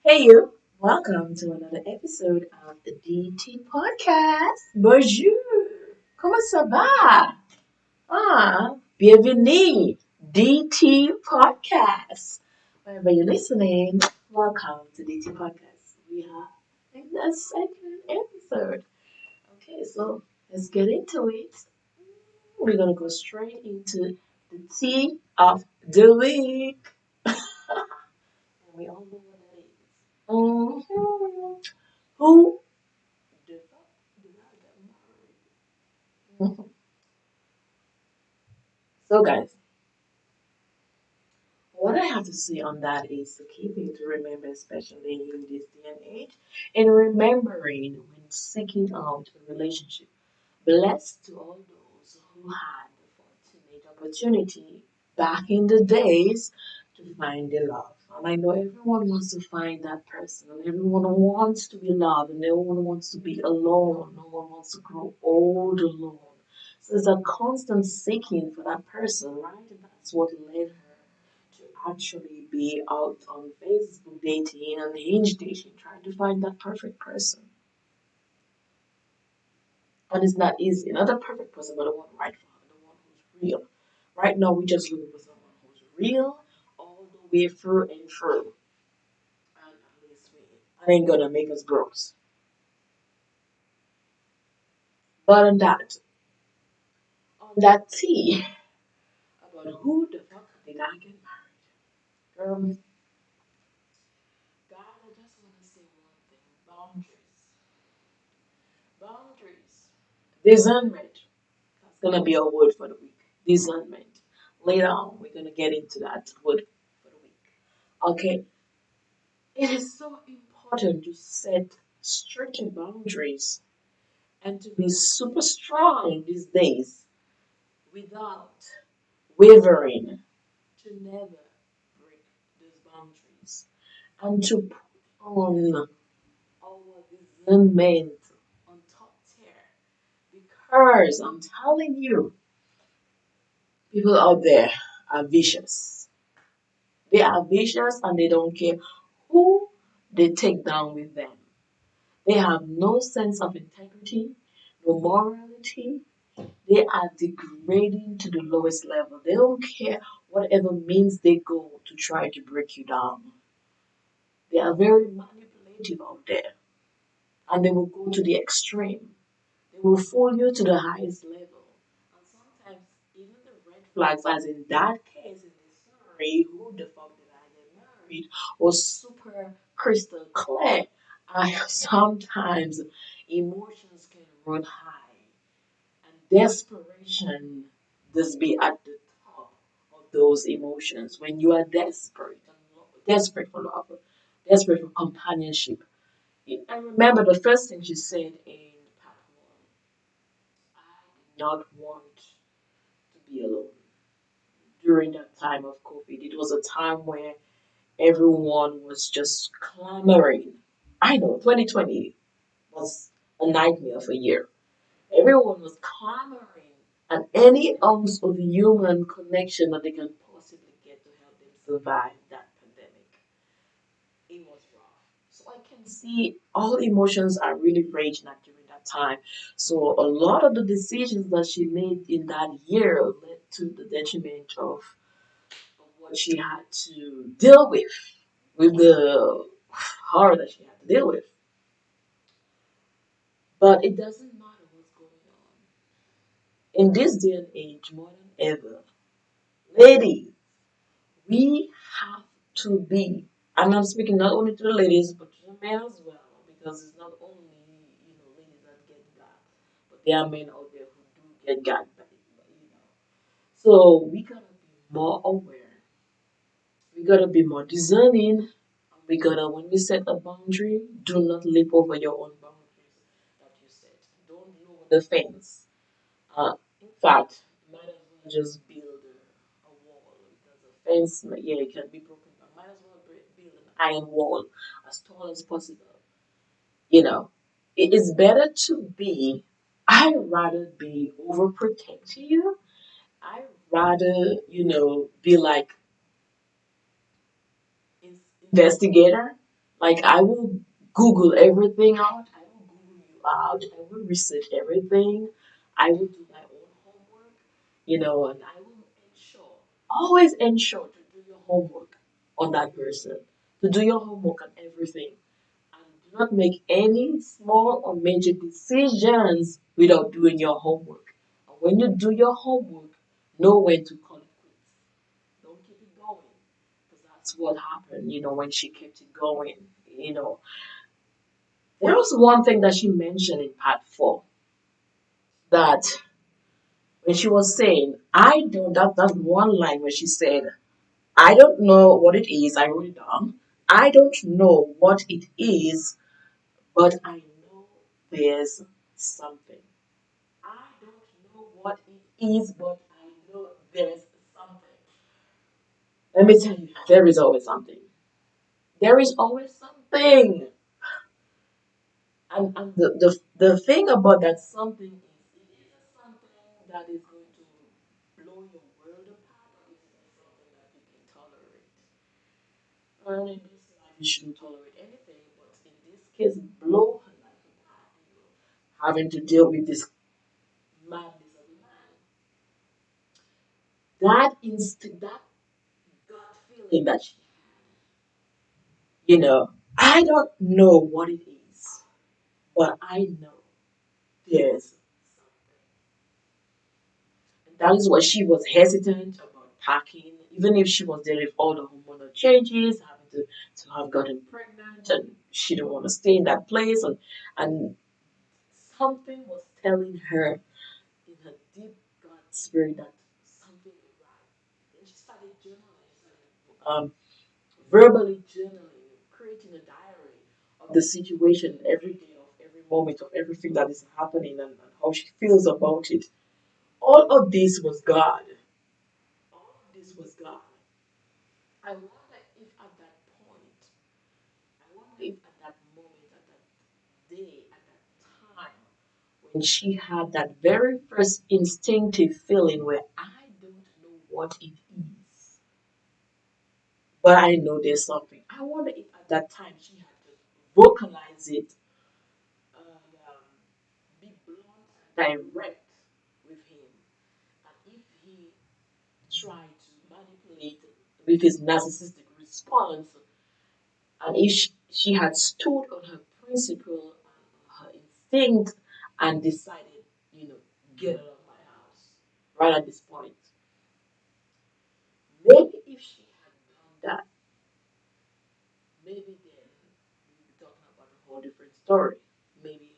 Hey you, welcome to another episode of the DT Podcast. Bonjour, comment ça va? Bienvenue, DT Podcast. Wherever you're listening, welcome to DT Podcast. We are in the second episode. Okay, so let's get into it. We're gonna go straight into the tea of the week. We all know what that is. Who did not get married? So, guys, what I have to say on that is the key thing to remember, especially in this day and age, and remembering when seeking out a relationship. Blessed to all those who had the fortunate opportunity back in the days to find the love. And I know everyone wants to find that person, and everyone wants to be loved, and no one wants to be alone. No one wants to grow old alone. So it's a constant seeking for that person, right? And that's what led her to actually be out on Facebook dating and Hinge dating, trying to find that perfect person. And it's not easy. Not the perfect person, but the one right for her, the one who's real. Right now, we're just looking for someone who's real all the way through and through. And at least we ain't gonna make us gross. But on that tea about who the fuck did I get married? God, I just want to say one thing: boundaries, boundaries, discernment. That's gonna be a word for the week. Discernment. Later on, we're gonna get into that word for the week. Okay, it is so important to set stricter boundaries and to be super strong these days without wavering, to never break those boundaries and to put on our discernment on top tier. Because I'm telling you, people out there are vicious. They are vicious and they don't care who they take down with them. They have no sense of integrity, no morality. They are degrading to the lowest level. They don't care whatever means they go to try to break you down. They are very manipulative out there and they will go to the extreme. They will fool you to the highest level. And sometimes even the red flags, as in that case in this story, who the fuck did I get married, was super crystal clear. I sometimes emotions can run high and desperation just be at the top of those emotions when you are desperate and desperate for love, desperate for companionship. I remember the first thing she said in part one: I did not want to be alone during that time of COVID. It was a time where everyone was just clamoring. I know 2020 was a nightmare of a year. Everyone was clamoring and any ounce of human connection that they can possibly get to help them survive that pandemic. It was rough. So I can see all emotions are really raging at during that time. So a lot of the decisions that she made in that year led to the detriment of what she had to deal with the horror that she had to deal with. But it doesn't matter what's going on. In this day and age, more than ever, ladies, we have to be, and I'm speaking not only to the ladies, but to the men as well, because it's not only, ladies that get got, but there are men out there who do get got by it. So we gotta be more aware. We gotta be more discerning. We gotta, when we set a boundary, do not leap over your own boundaries that you set. Don't lower the fence. In fact, might as well just build a wall because a fence, yeah, it can be broken down. Might as well build an iron wall as tall as possible. You know, it is better to be. I'd rather be overprotective. I'd rather, be like investigator Like I will Google everything out. I will Google you out. I will research everything. I will do my own homework, and I will ensure, always ensure to do your homework on that person, to do your homework on everything, and do not make any small or major decisions without doing your homework. And when you do your homework, know when to call it quits. Don't keep it going. Because that's what happened, when she kept it going. You know, there was one thing that she mentioned in part four that when she was saying, I don't, that one line where she said, I don't know what it is, I wrote it down. I don't know what it is, but I know there's something. I don't know what it is, but I know there's something. Let me tell you, there is always something. There is always something. And the thing about that something is, it is something that is going to blow your world apart, or is it something that you can tolerate? And in this life, you shouldn't tolerate anything, but in this case, blow her life apart. Having to deal with this madness of a man. That gut feeling that she I don't know what it is, but I know there's something. And that is why she was hesitant about packing, even if she was there with all the hormonal changes, having to have gotten pregnant, and she didn't want to stay in that place, and something was telling her in her deep gut spirit that something is right. Then she started journaling, verbally journaling, creating a diary of the situation every day, of every moment, of everything that is happening, and how she feels about it. All of this was God. All of this was God. I wonder if at that point, I wonder if at that moment, at that day, at that time, when she had that very first instinctive feeling where I don't know what it is, but I know there's something. I wonder if at that time she had to vocalize it and be blunt and direct with him. And if he tried to manipulate with his narcissistic response, and if she had stood on her principle and her instinct and decided, get out of my house right at this point, maybe if she had done that, maybe then we'd be talking about a whole different story. Maybe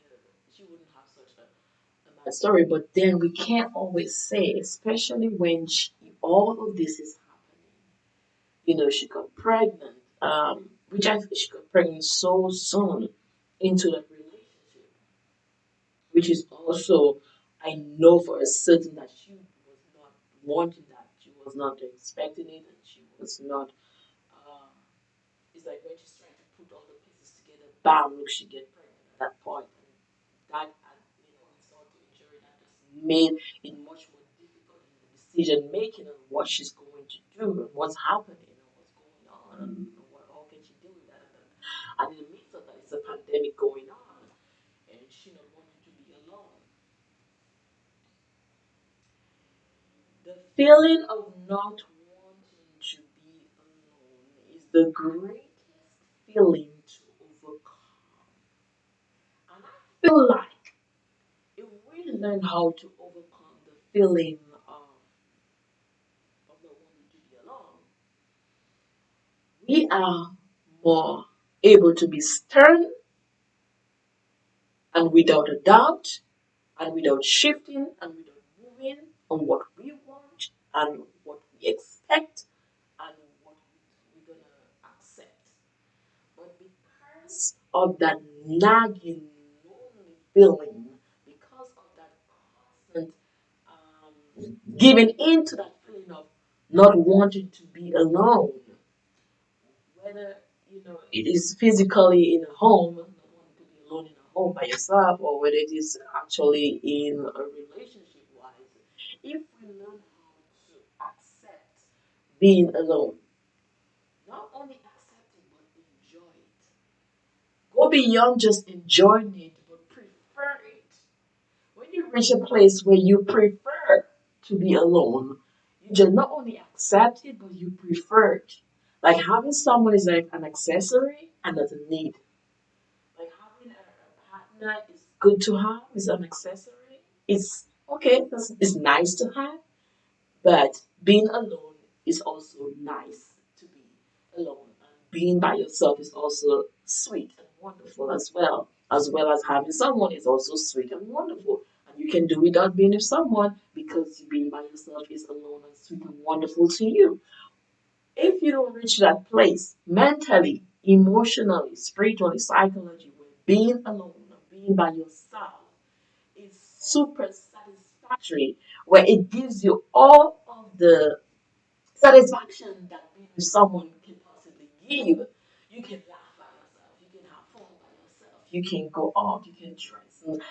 she wouldn't have such a bad story, but then we can't always say, especially when all of this is happening. She got pregnant, which she got pregnant so soon into that relationship, which is also, I know for a certain that she was not wanting that. She was not expecting it, and she was not. Uh, it's like when she's trying to put all the pieces together, bam, look, she get pregnant at that point, and that, insult to injury, that just made it much more difficult in the decision making on what she's going to do and what's happening and what's going on and how can she deal with that. And in the midst of that, it's a pandemic going on, and she not wanting to be alone. The feeling of not wanting to be alone is the greatest feeling to overcome. And I feel like if we learn how to overcome the feeling of not wanting to be alone, we are more able to be stern and without a doubt and without shifting and without moving on what we want and what we expect and what we're going to accept. But because of that nagging, lonely feeling, because of that constant giving in to that feeling of not wanting to be alone, whether it is physically in a home, not wanting to be alone in a home by yourself, or whether it is actually in a relationship wise, if we learn how to accept being alone, not only accept it but enjoy it. go beyond just enjoying it, but prefer it. When you reach a place where you prefer to be alone, you just not only accept it, but you prefer it. Like having someone is like an accessory and not a need. Like having a partner is good to have, is an accessory. It's okay, it's nice to have, but being alone is also nice to be alone. And being by yourself is also sweet and wonderful as well as having someone is also sweet and wonderful. And you can do without being with someone because being by yourself is alone and sweet and wonderful to you. If you don't reach that place mentally, emotionally, spiritually, psychologically, where being alone and being by yourself is super satisfactory, where it gives you all of the satisfaction that being with someone can possibly give. You can laugh by yourself, you can have fun by yourself, you can go out, you can dress, and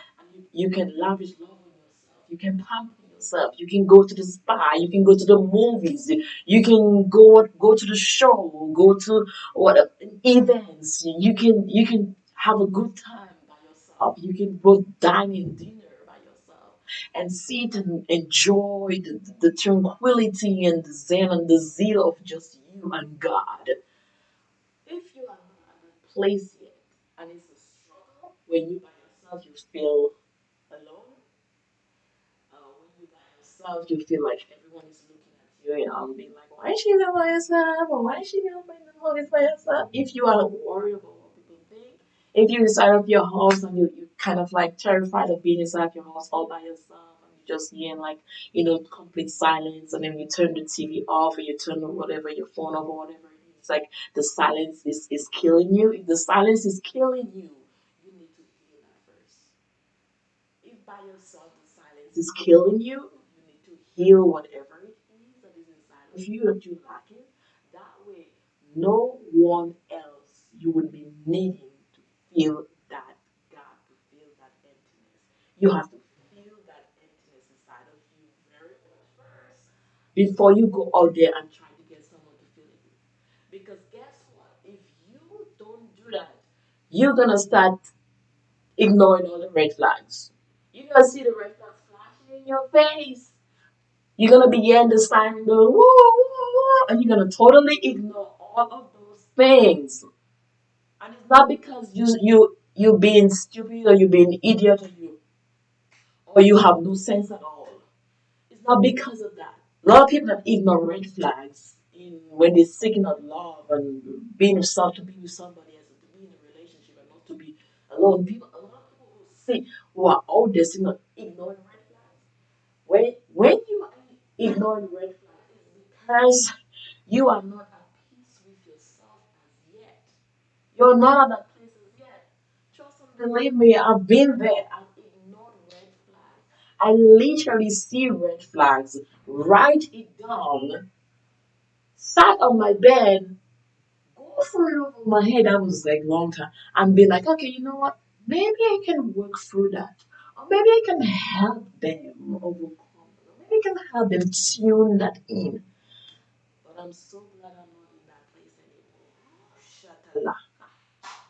you can lavish love on yourself, you can pamper yourself, you can go to the spa, you can go to the movies, you can go to the show, go to what events, you can have a good time by yourself, you can go dining dinner by yourself and sit and enjoy the tranquility and the zen and the zeal of just you and God. If you are not at that place yet, and it's a struggle when you by yourself you feel alone, when you by yourself you feel like everyone is looking at you, being like, why is she there by herself? Or why is she not by the movies by herself? If you are worried about what people think, if you're inside of your house and you kind of like terrified of being inside your house all by yourself and you just hearing like, complete silence and then you turn the TV off or you turn on whatever your phone off or whatever it is, it's like the silence is killing you. If the silence is killing you need to heal that first. If by yourself the silence is killing you, you need to heal whatever it is that is inside of you that you're lacking. That way, no one else you would be needing to feel that gap, to feel that emptiness. You have to feel that emptiness inside of you very much first before you go out there and try to get someone to fill it. Because guess what? If you don't do that, you're gonna start ignoring all the red flags. You're gonna see the red flags flashing in your face. You're gonna be hearing the siren go whoa, whoa, whoa, and you're gonna totally ignore all of those things. And it's not because you being stupid or you being idiot or you have no sense at all. It's not because of that. A lot of people that ignore red flags when they're seeking out love and being yourself to be with somebody else, to be in a relationship and not to be alone. A lot of people who are out there seeking out ignoring red flags. When you are ignoring red flags, it's because you are not at peace with yourself as yet. You're not at that place as yet. Trust and believe me, I've been there. I've ignored red flags. I literally see red flags, write it down, sat on my bed, go through it over my head. That was like long time, and be like, okay, you know what? Maybe I can work through that, or maybe I can help them overcome it, or maybe I can help them tune that in. But I'm so glad I'm not in that place anymore. Shatala.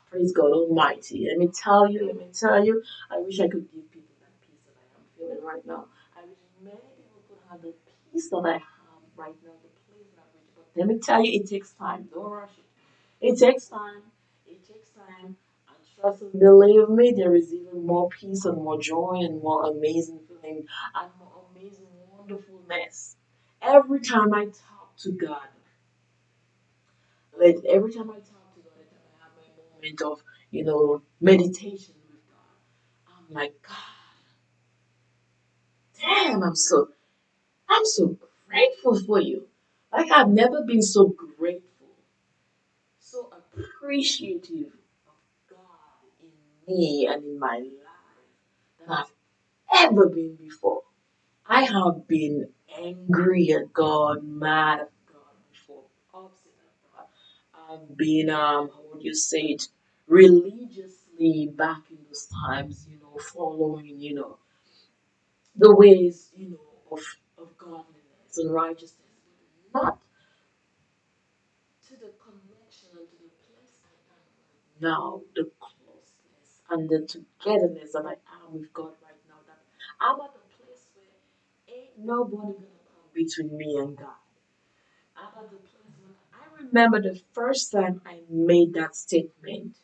Praise God Almighty. Let me tell you, I wish I could give people that peace that I am feeling right now. I wish many people could have the peace that I have right now, the place that I've reached. But let me tell you, it takes time. Don't rush it. It takes time. It takes time. And trust and believe me, there is even more peace and more joy and more amazing feeling and more amazing wonderfulness. Every time I talk to God, like every time I talk to God, every time I have my moment of, meditation with God, I'm like, God, damn, I'm so grateful for you. Like I've never been so grateful, so appreciative of God in me and in my life than I've ever been before. I have been angry at God, mad at God before, upset at God. I've been, how would you say it, religiously back in those times, following, the ways, of godliness and righteousness, but not to the connection and to the place I am right now, the closeness. and the togetherness that I am with God right now. That I'm at a place where ain't nobody gonna come between me and God. I'm at the place where I remember the first time I made that statement,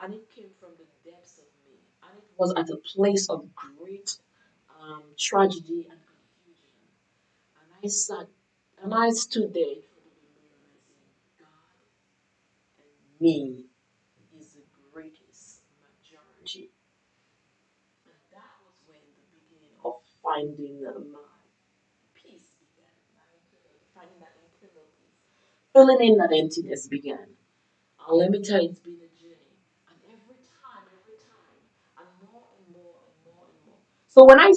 and it came from the depths of me, and it was at a place of great tragedy and confusion. And I sat and I stood there in front of the mirror and I said, God and me is the greatest majority. And that was when the beginning of finding my peace began. Finding that internal peace. Filling in that emptiness began. And let me tell you, it's been a journey. And every time, and more and more and more and more. So when I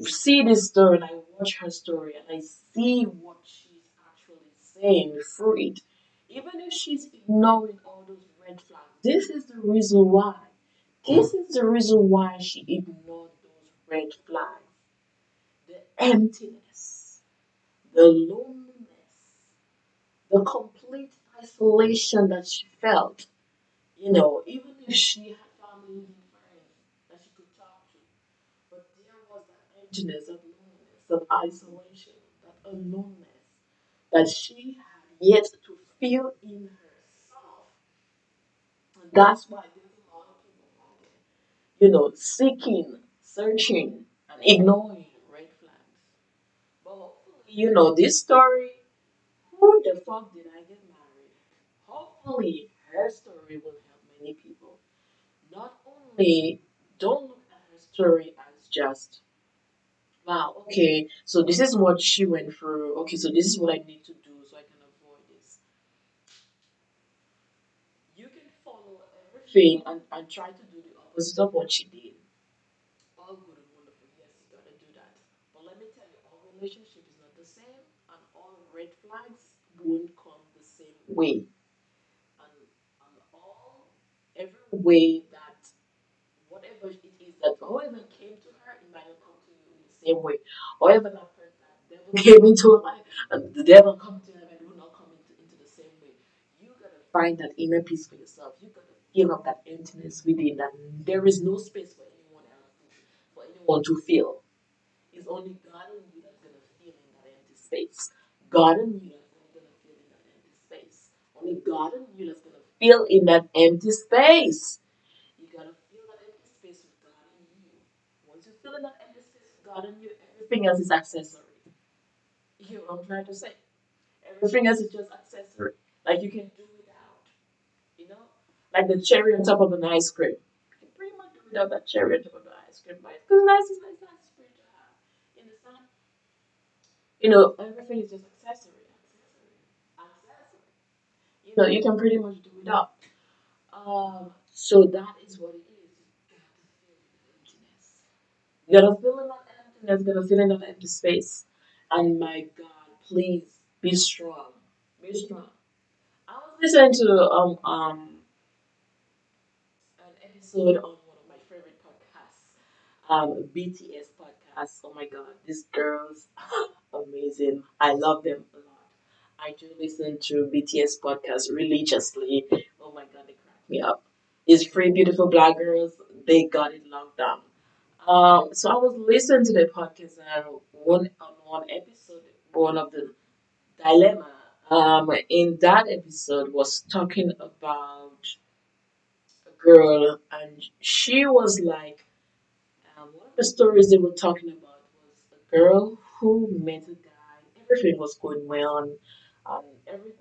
see this story and I watch her story and I see what she's actually saying through it, even if she's ignoring all those red flags, this is the reason why. This is the reason why she ignored those red flags. The emptiness, the loneliness, the complete isolation that she felt. Even if she had family and friends that she could talk to, but there was that emptiness, that loneliness, that isolation, that aloneness that she had yet to feel in herself. And that's why there's a lot of people out there, seeking, searching, and ignoring red flags. But hopefully, this story, who the fuck did I get married? Hopefully, her story will help many people. Not only don't look at her story as just, wow, okay, so this is what she went through. Okay, so this is what I need to do so I can avoid this. You can follow everything and try to do the opposite of what she did. All good and wonderful. Yes, you gotta do that. But let me tell you, all relationship is not the same, and all red flags won't come the same way. And all every way that whatever it is that whoever came to her, it might not come to you in the same way. However, that devil came into her life, and the devil come to her, and it will not come into the same way. You gotta find that inner peace for yourself. You gotta feel up that emptiness within, that there is no space for anyone else, for anyone to feel. It's only God and you that's gonna feel in that empty space. God and you that's only gonna feel in that empty space. Only God and you that's gonna feel in that empty space. You gotta fill that empty space with God in you. Once you fill in that empty space with God in you, everything else is accessory. You hear what I'm trying to say? Everything else is just accessory. Like you can do without, you know? Like the cherry on top of an ice cream. You can pretty much do without that cherry on top of the ice cream, but it's because nice is nice, nice for you to have. In the sun, everything is just accessory, accessory, accessory. You can pretty much do without. So that is what it is. You got to feel the emptiness. You gotta fill in that emptiness, gotta fill in that empty space. And my God, please be strong. Be strong. I was listening to an episode on one of my favorite podcasts, BTS podcast. Oh my God, these girls, amazing. I love them a lot. I do listen to BTS podcast religiously. Oh my God, they crack me up. These three beautiful black girls, they got it locked down. So I was listening to the podcast and one episode, one of the dilemma. In that episode was talking about a girl, and she was like, one of the stories they were talking about was a girl who met a guy. Everything was going well, every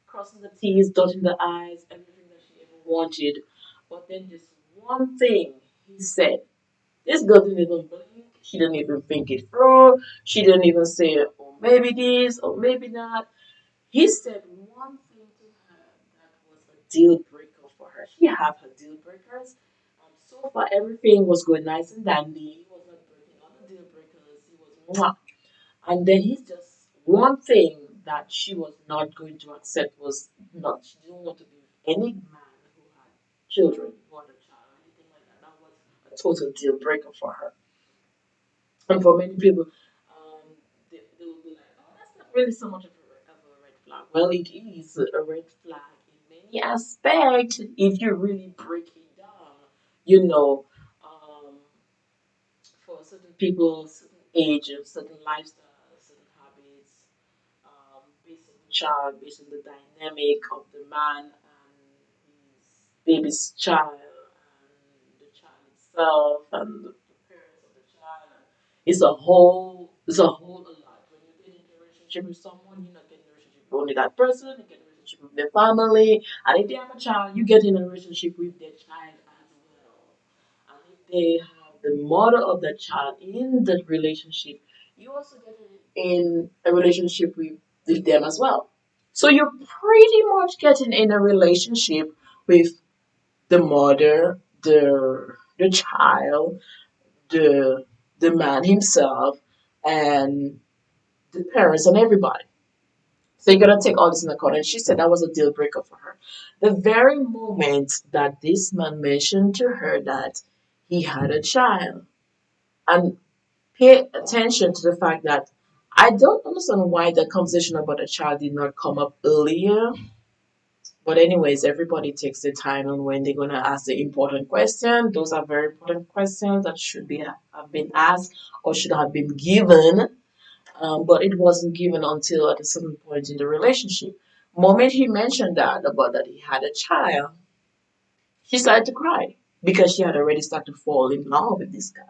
crossing the T's, dotting the I's, everything that she ever wanted. But then this one thing he said. This girl didn't even blink. She didn't even think it through. She didn't even say, oh, maybe this or maybe not. He said one thing to her that was a deal breaker for her. She had her deal breakers. So far, everything was going nice and dandy. He was not breaking all the deal breakers. He was mwah. And then he's just one thing that she was not going to accept was not, she didn't want to be with any man who had children, who had a child, or anything like that. That was a total deal breaker for her. And for many people, they will be like, oh, that's not really so much of a red flag. Well, it is a red flag in many aspects if you really break it down. You know, um, for certain people, certain age, and certain lifestyles, certain habits, based on the child, based on the dynamic of the man and his baby's child, and the child itself, and the parents of the child. It's a whole a lot. When you get into a relationship with someone, you're not getting a relationship with only that person. You get a relationship with their family, and if they have a child, you get in a relationship with their child as well. And if they have the mother of the child in that relationship, you also get in a relationship with them as well. So you're pretty much getting in a relationship with the mother, the child, the the man himself, and the parents and everybody. So you gotta take all this in account. And she said that was a deal breaker for her. The very moment that this man mentioned to her that he had a child, and pay attention to the fact that I don't understand why the conversation about a child did not come up earlier. But anyways, everybody takes the time on when they're gonna ask the important question. Those are very important questions that should be have been asked or should have been given. But it wasn't given until at a certain point in the relationship. Moment he mentioned that about that he had a child, she started to cry because she had already started to fall in love with this guy.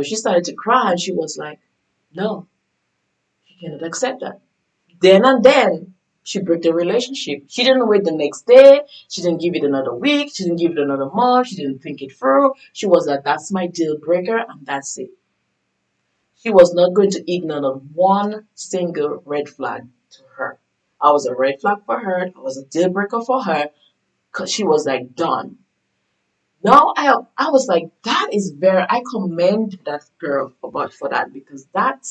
She started to cry and she was like, no, she cannot accept that. Then and then, she broke the relationship. She didn't wait the next day. She didn't give it another week. She didn't give it another month. She didn't think it through. She was like, that's my deal breaker, and that's it. She was not going to ignore not one single red flag to her. I was a red flag for her. I was a deal breaker for her because she was like, done. Now I was like, that is very, I commend that girl about for that because that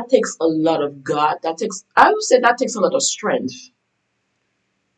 takes a lot of God. I would say that takes a lot of strength.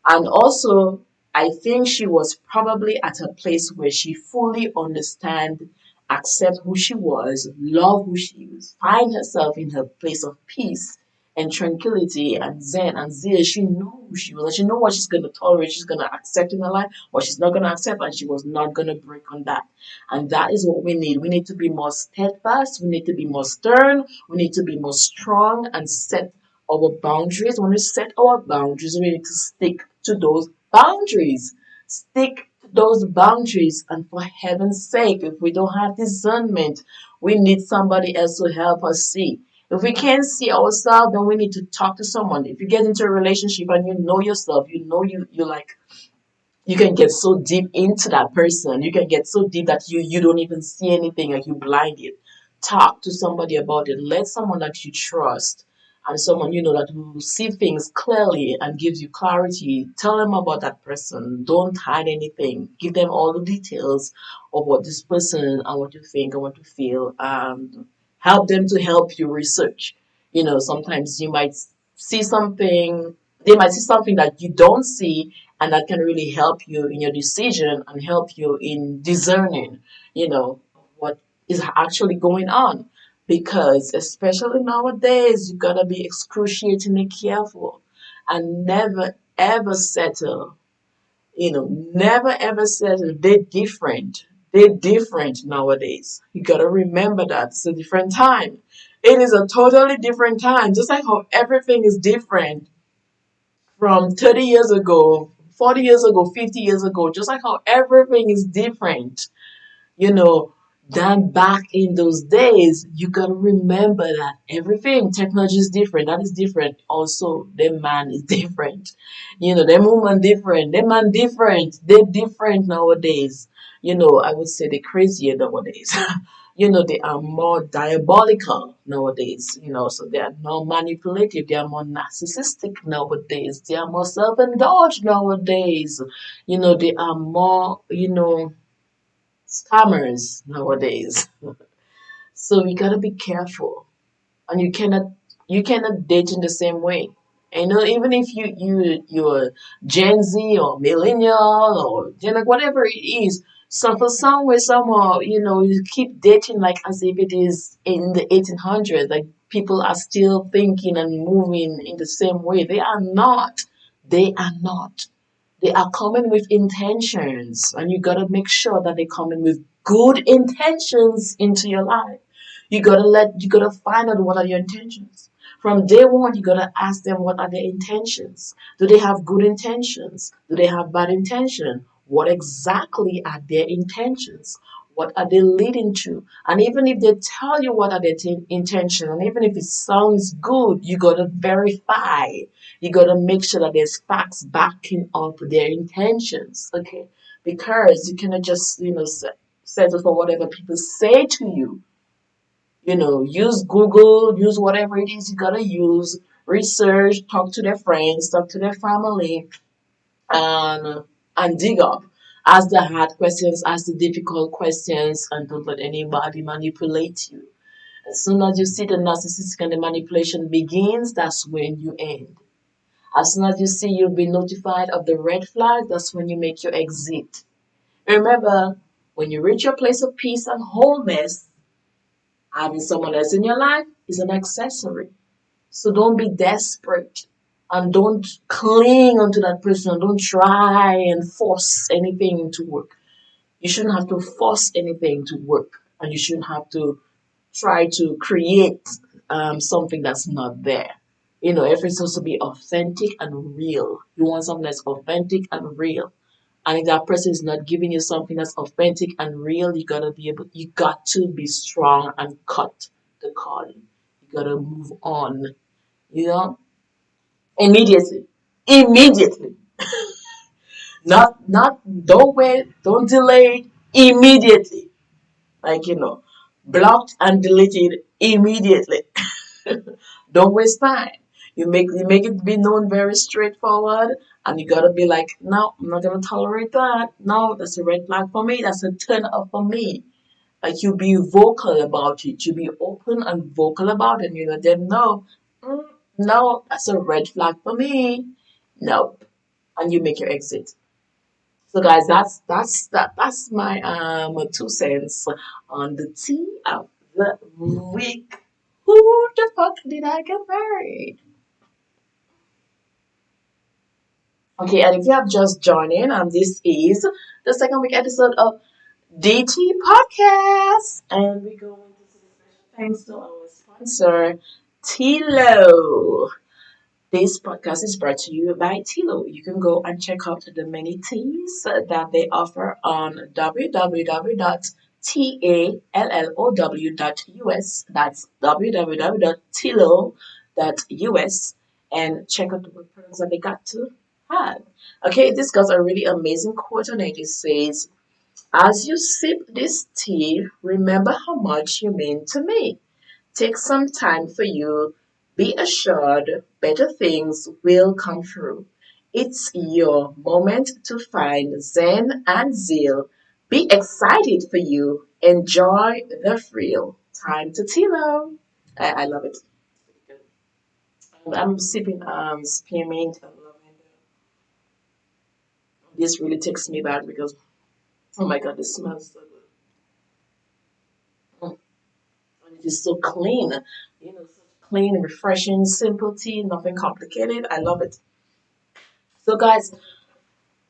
And also, I think she was probably at a place where she fully understand, accept who she was, love who she is, find herself in her place of peace and tranquility and zen and zeal. She knew who she was. And she knew what she's going to tolerate, she's going to accept in her life, what she's not going to accept, and she was not going to break on that. And that is what we need. We need to be more steadfast. We need to be more stern. We need to be more strong and set our boundaries. When we set our boundaries, we need to stick to those boundaries. Stick to those boundaries. And for heaven's sake, if we don't have discernment, we need somebody else to help us see. If we can't see ourselves, then we need to talk to someone. If you get into a relationship and you know yourself, you know you like you can get so deep into that person. You can get so deep that you don't even see anything, like you blinded. Talk to somebody about it. Let someone that you trust and someone you know that will see things clearly and gives you clarity. Tell them about that person. Don't hide anything. Give them all the details of what this person and what you think and what you feel, and help them to help you research. Sometimes you might see something, they might see something that you don't see, and that can really help you in your decision and help you in discerning, what is actually going on. Because especially nowadays, you gotta be excruciatingly careful and never ever settle. Never ever settle. They're different. They're different nowadays. You gotta remember that it's a different time. It is a totally different time. Just like how everything is different from 30 years ago, 40 years ago, 50 years ago, just like how everything is different, you know, than back in those days. You gotta remember that everything, technology is different, that is different. Also, the man is different. The woman different, the man different, they're different nowadays. I would say they're crazier nowadays. They are more diabolical nowadays, so they are more manipulative, they are more narcissistic nowadays, they are more self-indulged nowadays, they are more, scammers nowadays. So you gotta be careful, and you cannot date in the same way. Even if you're Gen Z or millennial or Gen whatever it is. So for some way, somehow, you keep dating like as if it is in the 1800s. Like people are still thinking and moving in the same way. They are not. They are not. They are coming with intentions, and you gotta make sure that they come in with good intentions into your life. You gotta find out what are your intentions. From day one, you gotta ask them what are their intentions. Do they have good intentions? Do they have bad intention? What exactly are their intentions? What are they leading to? And even if they tell you what are their intention, and even if it sounds good, you gotta verify. You gotta make sure that there's facts backing up their intentions, okay? Because you cannot just, settle for whatever people say to you. Use Google, use whatever it is you gotta use, research, talk to their friends, talk to their family, and dig up. Ask the hard questions, ask the difficult questions, and don't let anybody manipulate you. As soon as you see the narcissistic and the manipulation begins, that's when you end. As soon as you see you'll be notified of the red flag, that's when you make your exit. Remember, when you reach your place of peace and wholeness, having someone else in your life is an accessory. So don't be desperate and don't cling onto that person. Don't try and force anything to work. You shouldn't have to force anything to work, and you shouldn't have to try to create something that's not there. Everything's supposed to be authentic and real. You want something that's authentic and real. And if that person is not giving you something that's authentic and real, you got to be strong and cut the cord. You gotta move on, you know, immediately. Immediately. Not, don't wait, don't delay, immediately. Like, blocked and deleted immediately. Don't waste time. You make it be known very straightforward, and you gotta be like, no, I'm not gonna tolerate that. No, that's a red flag for me. That's a turn off for me. Like you be vocal about it. You be open and vocal about it. And you let them know, no, that's a red flag for me. Nope, and you make your exit. So guys, that's my 2 cents on the tea of the week. Who the fuck did I get married? Okay, and if you have just joined in, this is the second week episode of DT Podcast, and we're going to say special thanks to our sponsor, Tilo. This podcast is brought to you by Tilo. You can go and check out the many teas that they offer on www.tallow.us. That's www.tilo.us, and check out the work products that they got to have. Okay, this got a really amazing quote on it. It says, as you sip this tea, remember how much you mean to me. Take some time for you. Be assured better things will come through. It's your moment to find zen and zeal. Be excited for you. Enjoy the thrill. Time to Tilo. I love it. I'm sipping spearmint and lavender. This really takes me back because oh my god, this smells so good. Mm. And it is so clean. Such clean, refreshing, simple tea, nothing complicated. I love it. So, guys,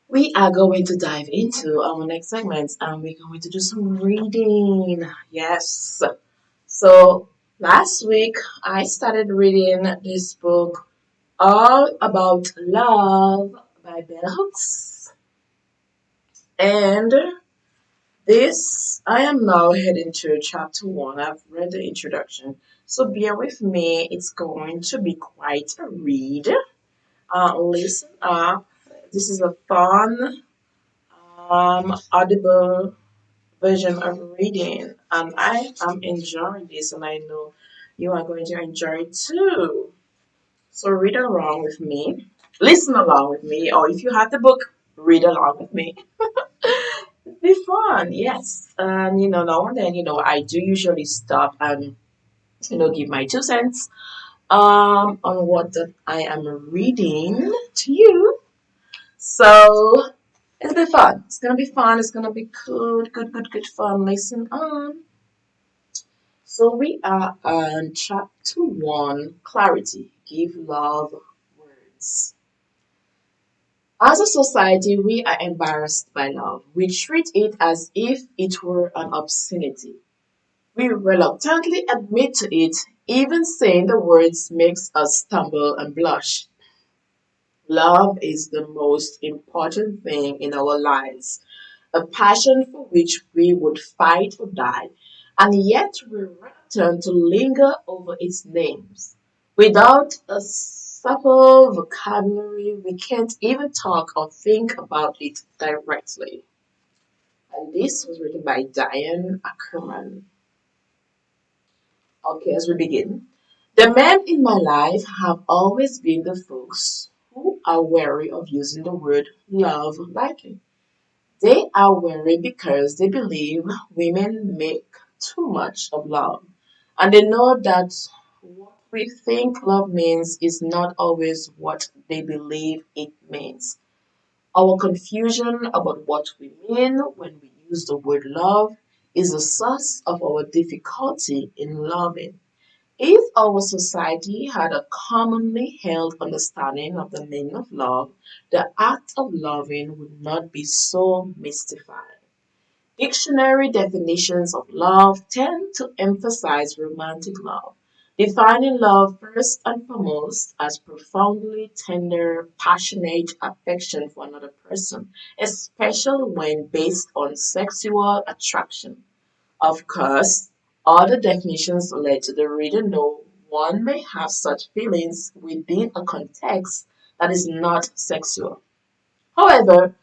we are going to dive into our next segment and we're going to do some reading. Yes. So, last week I started reading this book, All About Love by Bell Hooks. And this, I am now heading to chapter one. I've read the introduction. So, bear with me. It's going to be quite a read. Listen up. This is a fun audible version of reading, and I am enjoying this, and I know you are going to enjoy it too. So read along with me, listen along with me, or if you have the book, read along with me. It'll be fun, yes. And now and then, I do usually stop and give my 2 cents on what that I am reading to you. So it'll be fun. It's gonna be fun. It's gonna be good, good, good, good fun. Listen on. So we are on chapter one, clarity. Give love words. As a society, we are embarrassed by love. We treat it as if it were an obscenity. We reluctantly admit to it, even saying the words makes us stumble and blush. Love is the most important thing in our lives, a passion for which we would fight or die, and yet we return to linger over its names. Without a supple vocabulary, we can't even talk or think about it directly. And this was written by Diane Ackerman. Okay, as we begin. The men in my life have always been the folks who are wary of using the word love lightly. They are wary because they believe women make too much of love. And they know that what we think love means is not always what they believe it means. Our confusion about what we mean when we use the word love is the source of our difficulty in loving. If our society had a commonly held understanding of the meaning of love, the act of loving would not be so mystified. Dictionary definitions of love tend to emphasize romantic love, defining love first and foremost as profoundly tender, passionate affection for another person, especially when based on sexual attraction. Of course, other definitions let the reader know one may have such feelings within a context that is not sexual. However,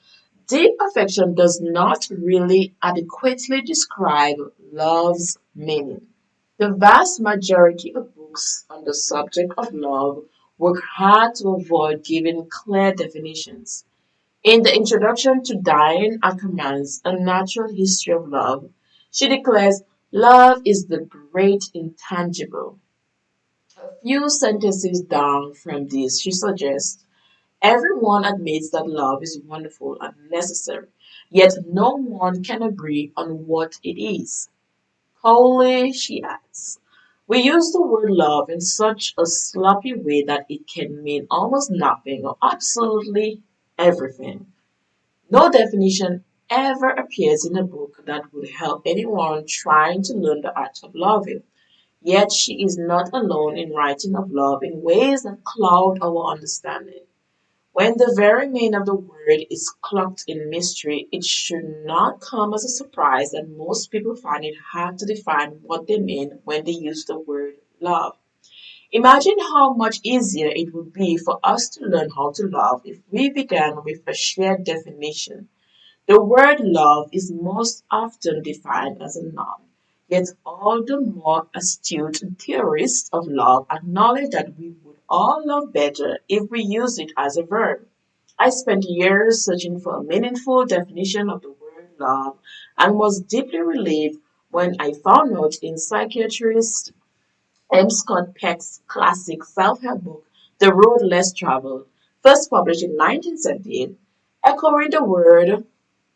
deep affection does not really adequately describe love's meaning. The vast majority of books on the subject of love work hard to avoid giving clear definitions. In the introduction to Diane Ackerman's A Natural History of Love, she declares love is the great intangible. A few sentences down from this, she suggests everyone admits that love is wonderful and necessary, yet no one can agree on what it is. Coldly, she adds, we use the word love in such a sloppy way that it can mean almost nothing or absolutely everything. No definition ever appears in a book that would help anyone trying to learn the art of loving. Yet she is not alone in writing of love in ways that cloud our understanding. When the very meaning of the word is cloaked in mystery, it should not come as a surprise that most people find it hard to define what they mean when they use the word love. Imagine how much easier it would be for us to learn how to love if we began with a shared definition. The word love is most often defined as a noun, yet all the more astute theorists of love acknowledge that we would all love better if we used it as a verb. I spent years searching for a meaningful definition of the word love and was deeply relieved when I found out in psychiatrist M. Scott Peck's classic self-help book, The Road Less Traveled, first published in 1978, echoing the word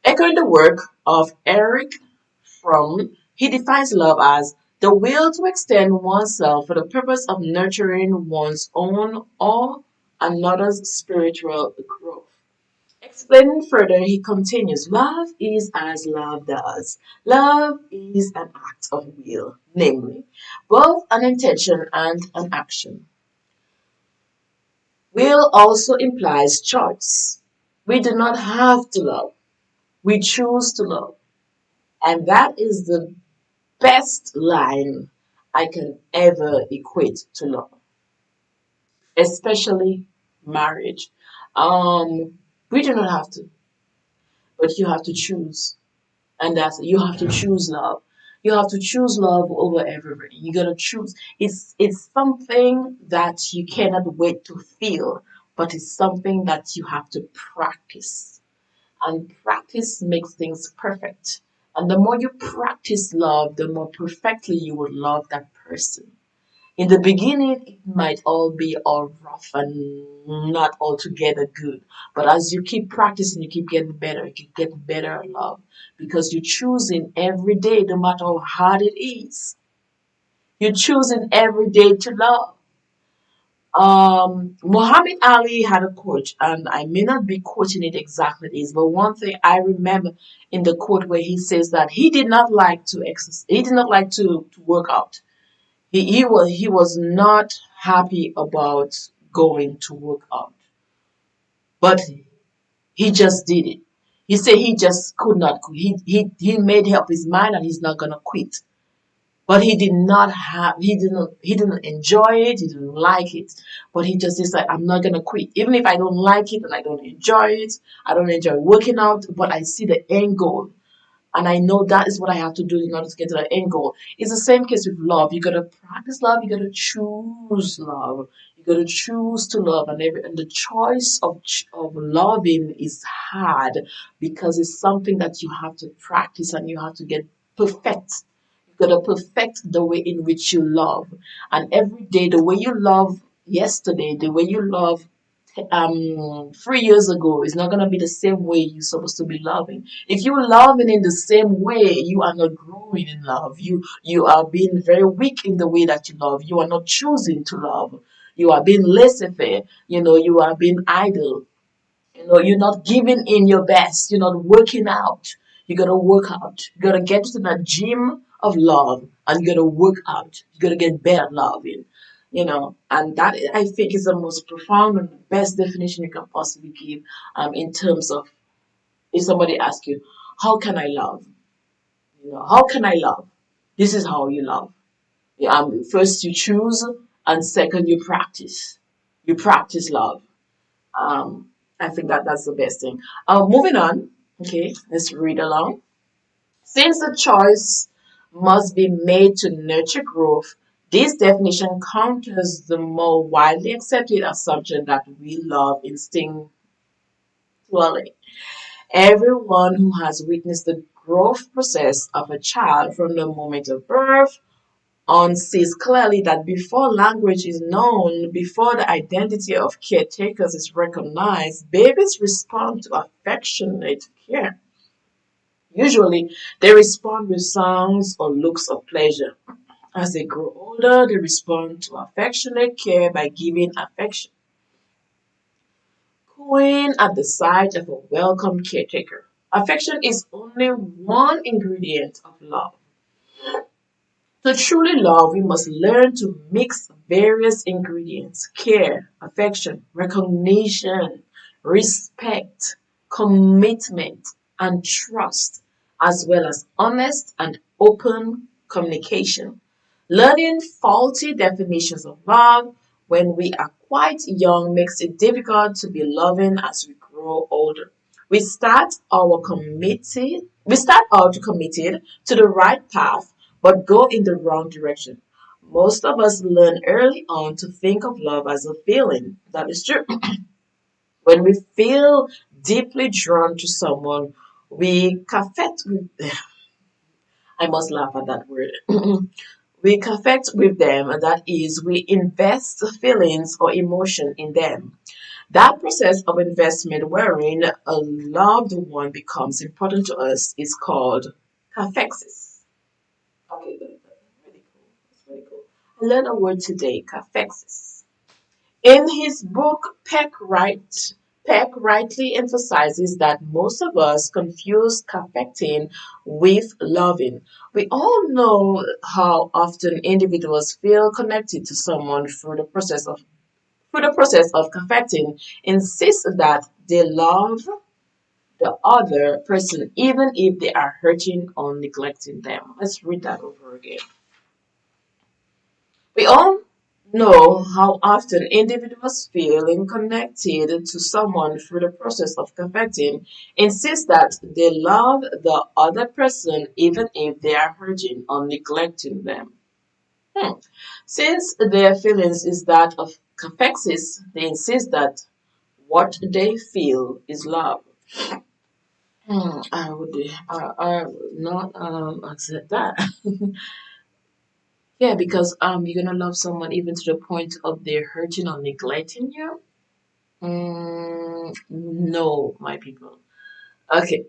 Echoing the work of Eric Fromm, he defines love as the will to extend oneself for the purpose of nurturing one's own or another's spiritual growth. Explaining further, he continues, love is as love does. Love is an act of will, namely, both an intention and an action. Will also implies choice. We do not have to love, we choose to love. And that is the best line I can ever equate to love, especially marriage. We do not have to, but you have to choose. And that's you have to choose love. You have to choose love over everybody. You gotta choose. It's something that you cannot wait to feel, but it's something that you have to practice. And practice makes things perfect. And the more you practice love, the more perfectly you will love that person. In the beginning, it might all be all rough and not altogether good. But as you keep practicing, you keep getting better. You get better at love because you're choosing every day, no matter how hard it is. You're choosing every day to love. Muhammad Ali had a quote, and I may not be quoting it exactly this, but one thing I remember in the quote where he says that he did not like to exercise, he did not like to work out. He was not happy about going to work out, but he just did it. He said he just could not quit. He made up his mind that he's not gonna quit. But he didn't enjoy it, he didn't like it. But he just decided I'm not gonna quit. Even if I don't like it and I don't enjoy it, I don't enjoy working out, but I see the end goal. And I know that is what I have to do in order to get to that end goal. It's the same case with love. You gotta practice love, you gotta choose love. You gotta choose to love, and the choice of loving is hard because it's something that you have to practice and you have to get perfect. You gotta perfect the way in which you love. And every day the way you love yesterday, the way you love 3 years ago is not gonna be the same way you're supposed to be loving. If you're loving in the same way, you are not growing in love. You are being very weak in the way that you love. You are not choosing to love. You are being laissez-faire. You are being idle. You're not giving in your best. You're not working out. You gotta work out. You gotta get to that gym of love and you gotta work out. You gotta get better at loving. And that I think is the most profound and the best definition you can possibly give in terms of if somebody asks you, how can I love? How can I love? This is how you love. First you choose and second you practice. You practice love. I think that's the best thing. Moving on. Okay, let's read along. Since the choice must be made to nurture growth, this definition counters the more widely accepted assumption that we love instinctually. Everyone who has witnessed the growth process of a child from the moment of birth on sees clearly that before language is known, before the identity of caretakers is recognized, babies respond to affectionate care. Usually, they respond with sounds or looks of pleasure. As they grow older, they respond to affectionate care by giving affection, cooing at the sight of a welcome caretaker. Affection is only one ingredient of love. To truly love, we must learn to mix various ingredients: care, affection, recognition, respect, commitment, and trust, as well as honest and open communication. Learning faulty definitions of love when we are quite young makes it difficult to be loving as we grow older. We start out committed to the right path but go in the wrong direction. Most of us learn early on to think of love as a feeling. That is true. When we feel deeply drawn to someone, we connect with I must laugh at that word. We connect with them, and that is, we invest feelings or emotion in them. That process of investment wherein a loved one becomes important to us is called cathexis. Okay, that's really cool. That's really cool. I learned a word today, cathexis. In his book, Peck rightly emphasizes that most of us confuse caffecting with loving. We all know how often individuals feel connected to someone through the process of caffecting, insist that they love the other person even if they are hurting or neglecting them. Let's read that over again. We all know how often individuals feeling connected to someone through the process of connecting insist that they love the other person even if they are hurting or neglecting them. Hmm. Since their feelings is that of cathexis, they insist that what they feel is love. I would not accept that. Yeah, because you're gonna love someone even to the point of their hurting or neglecting you. No, my people. Okay.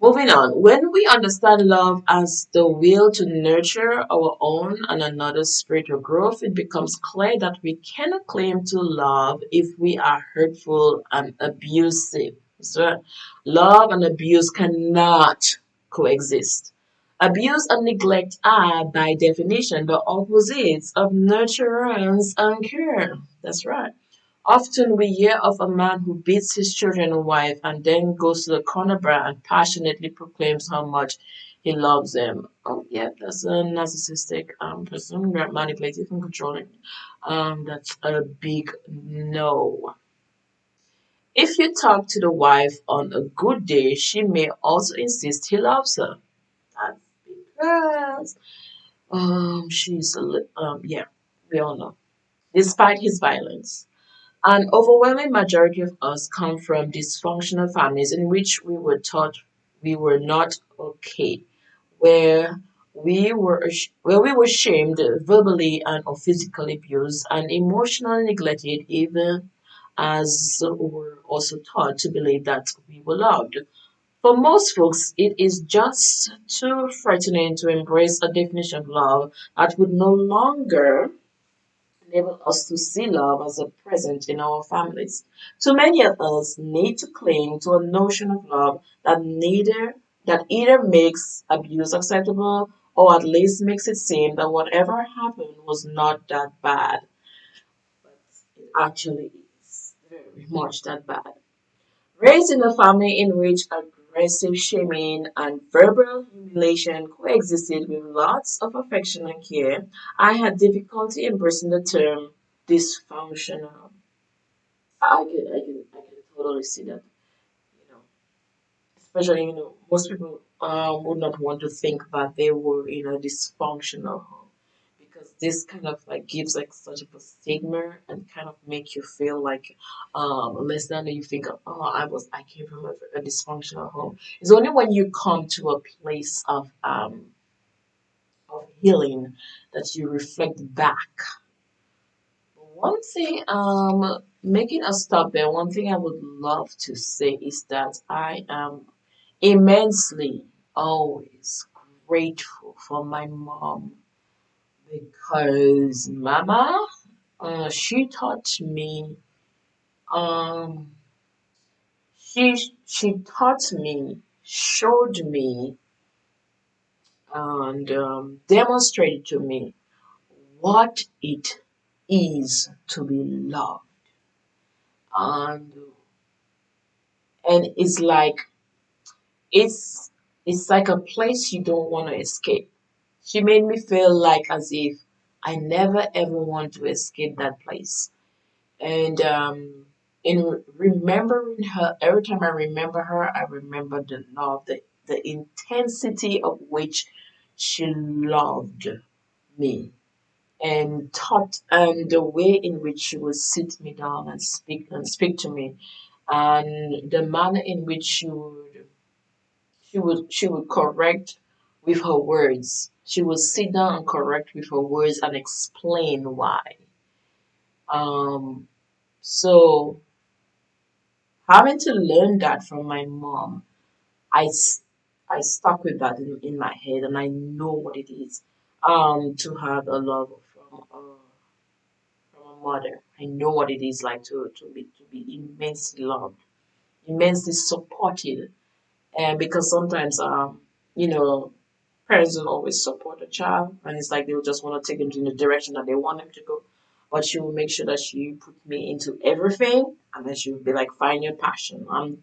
Moving on, when we understand love as the will to nurture our own and another's spiritual growth, it becomes clear that we cannot claim to love if we are hurtful and abusive. So, love and abuse cannot coexist. Abuse and neglect are, by definition, the opposites of nurturance and care. That's right. Often we hear of a man who beats his children and wife and then goes to the corner bar and passionately proclaims how much he loves them. Oh, yeah, that's a narcissistic person, manipulative and controlling. That's a big no. If you talk to the wife on a good day, she may also insist he loves her. That's because yeah, we all know. Despite his violence. An overwhelming majority of us come from dysfunctional families in which we were taught we were not okay, where where we were shamed verbally and or physically abused and emotionally neglected, even as we were also taught to believe that we were loved. For most folks, it is just too frightening to embrace a definition of love that would no longer enable us to see love as a present in our families. Too many of us need to cling to a notion of love that either makes abuse acceptable or at least makes it seem that whatever happened was not that bad. But it actually is very much that bad. Raised in a family in which aggressive shaming and verbal humiliation coexisted with lots of affection and care, I had difficulty embracing the term dysfunctional. I can totally see that. You know, especially most people would not want to think that they were in a dysfunctional home because this kind of like gives like such of a stigma and kind of make you feel like less than, you think, oh, I came from a dysfunctional home. It's only when you come to a place of healing that you reflect back. One thing, making a stop there, one thing I would love to say is that I am immensely always grateful for my mom because Mama, she taught me, um, she taught me, showed me, and demonstrated to me what it is to be loved, and it's like it's it's like a place you don't want to escape. She made me feel like as if I never ever want to escape that place. And in remembering her, every time I remember her, I remember the love, the intensity of which she loved me and taught, and the way in which she would sit me down and speak to me, and the manner in which she would correct with her words. She would sit down and correct with her words and explain why. Um, so having to learn that from my mom, I, s- I stuck with that in my head, and I know what it is to have a love from a mother. I know what it is like to be immensely loved, immensely supported, and because sometimes you know parents don't always support a child, and it's like they'll just want to take them in the direction that they want them to go. But she will make sure that she put me into everything, and then she will be like, "Find your passion. I'm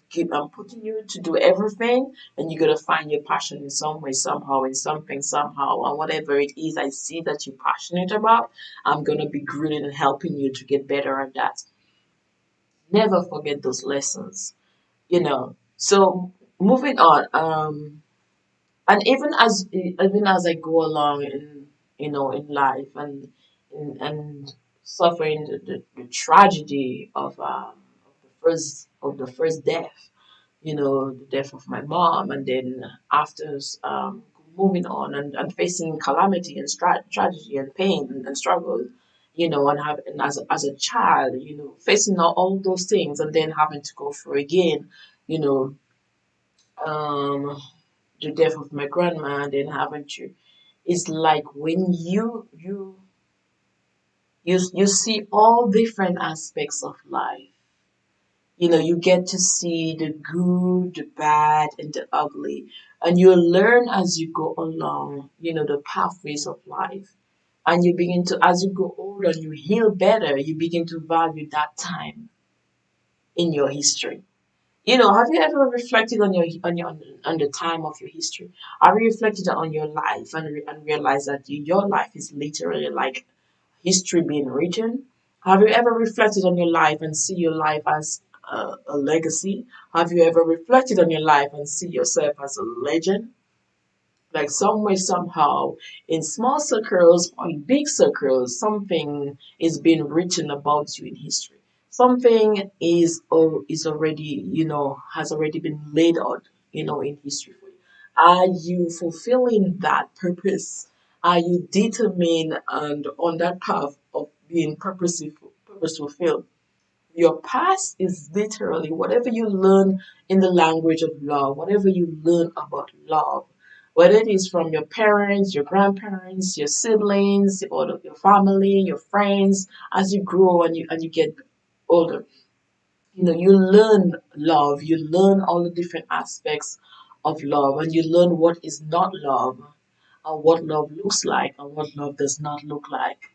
putting you to do everything, and you gotta find your passion in some way, somehow, in something, somehow, and whatever it is I see that you're passionate about, I'm gonna be grilling and helping you to get better at that." Never forget those lessons, So moving on, and even as I go along in life and suffering the tragedy of the first death, the death of my mom, and then after moving on and facing calamity and tragedy and pain and struggle, and as a child, facing all those things and then having to go through again, you know um the death of my grandma, then having to, it's like when you see all different aspects of life. You know, you get to see the good, the bad, and the ugly, and you learn as you go along, you know, the pathways of life. And you begin to, as you go older and you heal better, you begin to value that time in your history. You know, have you ever reflected on on the time of your history? Have you reflected on your life and realized that your life is literally like history being written? Have you ever reflected on your life and see your life as a legacy? Have you ever reflected on your life and see yourself as a legend? Like some way, somehow, in small circles or in big circles, something is being written about you in history. Something is already, you know, has already been laid out, you know, in history for you. Are you fulfilling that purpose? Are you determined and on that path of being purpose fulfilled? Your past is literally whatever you learn in the language of love, whatever you learn about love, whether it is from your parents, your grandparents, your siblings, or your family, your friends, as you grow and you get older. You know, you learn love, you learn all the different aspects of love, and you learn what is not love, and what love looks like, and what love does not look like.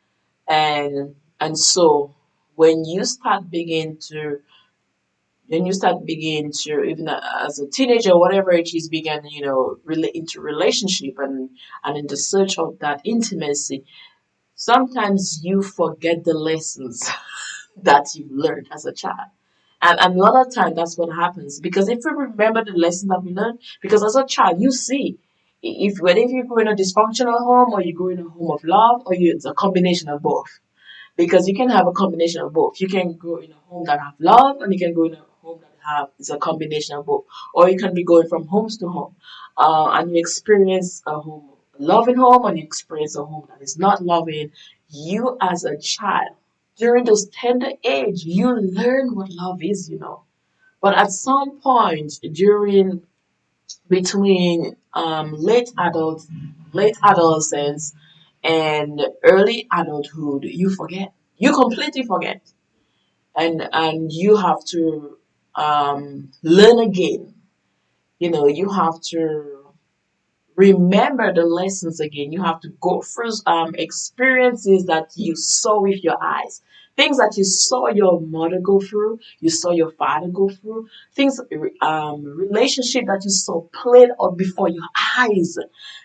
And so when you start begin to then you start begin to even as a teenager whatever it is begin, you know, relate into relationship and in the search of that intimacy, sometimes you forget the lessons that you learned as a child. And a lot of time that's what happens, because if we remember the lesson that we learned, because as a child you see, if whether if you go in a dysfunctional home or you go in a home of love, or you, it's a combination of both, because you can have a combination of both. You can go in a home that have love, and you can go in a home that have is a combination of both. Or you can be going from homes to home, and you experience a home loving home, and you experience a home that is not loving. You as a child, during those tender age, you learn what love is, you know. But at some point during between late adolescence and early adulthood, you forget. You completely forget, and you have to learn again. You know, you have to remember the lessons again. You have to go through experiences that you saw with your eyes, things that you saw your mother go through, you saw your father go through, things, relationship that you saw played out before your eyes.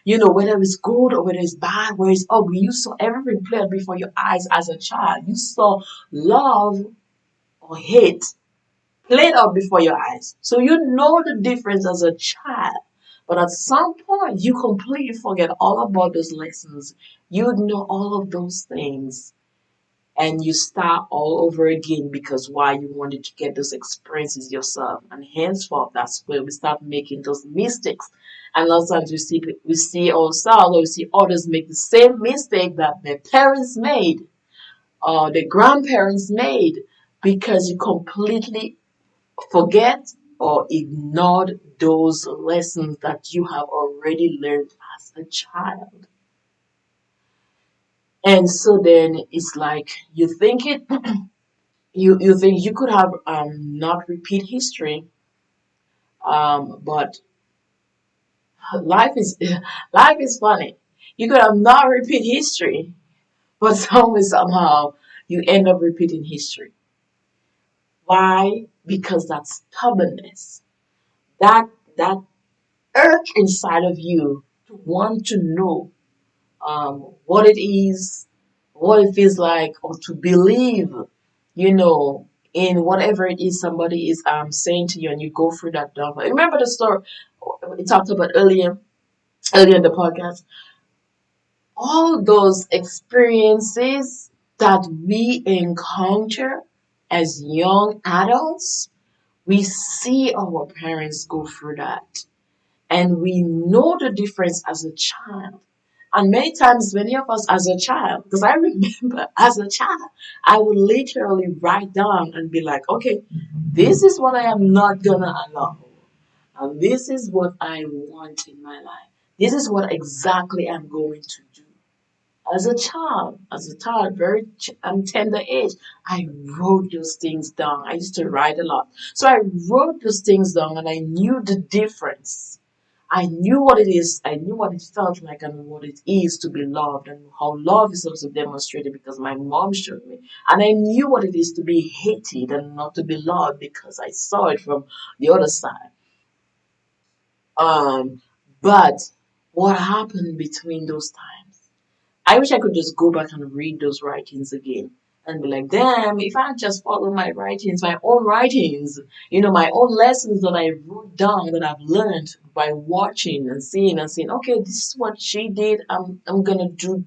You know, whether it's good or whether it's bad, whether it's ugly, you saw everything played out before your eyes as a child. You saw love or hate played out before your eyes. So you know the difference as a child. But at some point, you completely forget all about those lessons. You know all of those things. And you start all over again because why you wanted to get those experiences yourself. And henceforth, that's where we start making those mistakes. And a lot of times we see ourselves or we see others make the same mistake that their parents made or their grandparents made, because you completely forget or ignored those lessons that you have already learned as a child. And so then it's like you think it you think you could have not repeat history, but life is life is funny. You could have not repeat history, but somehow you end up repeating history. Why? Because that stubbornness, that that urge inside of you to want to know what it is, what it feels like, or to believe, you know, in whatever it is somebody is saying to you, and you go through that dogma. Remember the story we talked about earlier in the podcast. All those experiences that we encounter as young adults, we see our parents go through that, and we know the difference as a child. And many times, many of us as a child, because I remember as a child, I would literally write down and be like, okay, this is what I am not gonna allow. And this is what I want in my life. This is what exactly I'm going to do. As a child, tender age, I wrote those things down. I used to write a lot. So I wrote those things down and I knew the difference. I knew what it is. I knew what it felt like and what it is to be loved and how love is also demonstrated because my mom showed me. And I knew what it is to be hated and not to be loved because I saw it from the other side. Um, but what happened between those times? I wish I could just go back and read those writings again and be like, damn, if I just follow my writings, my own writings, my own lessons that I wrote down that I've learned by watching and seeing, okay, this is what she did. I'm gonna do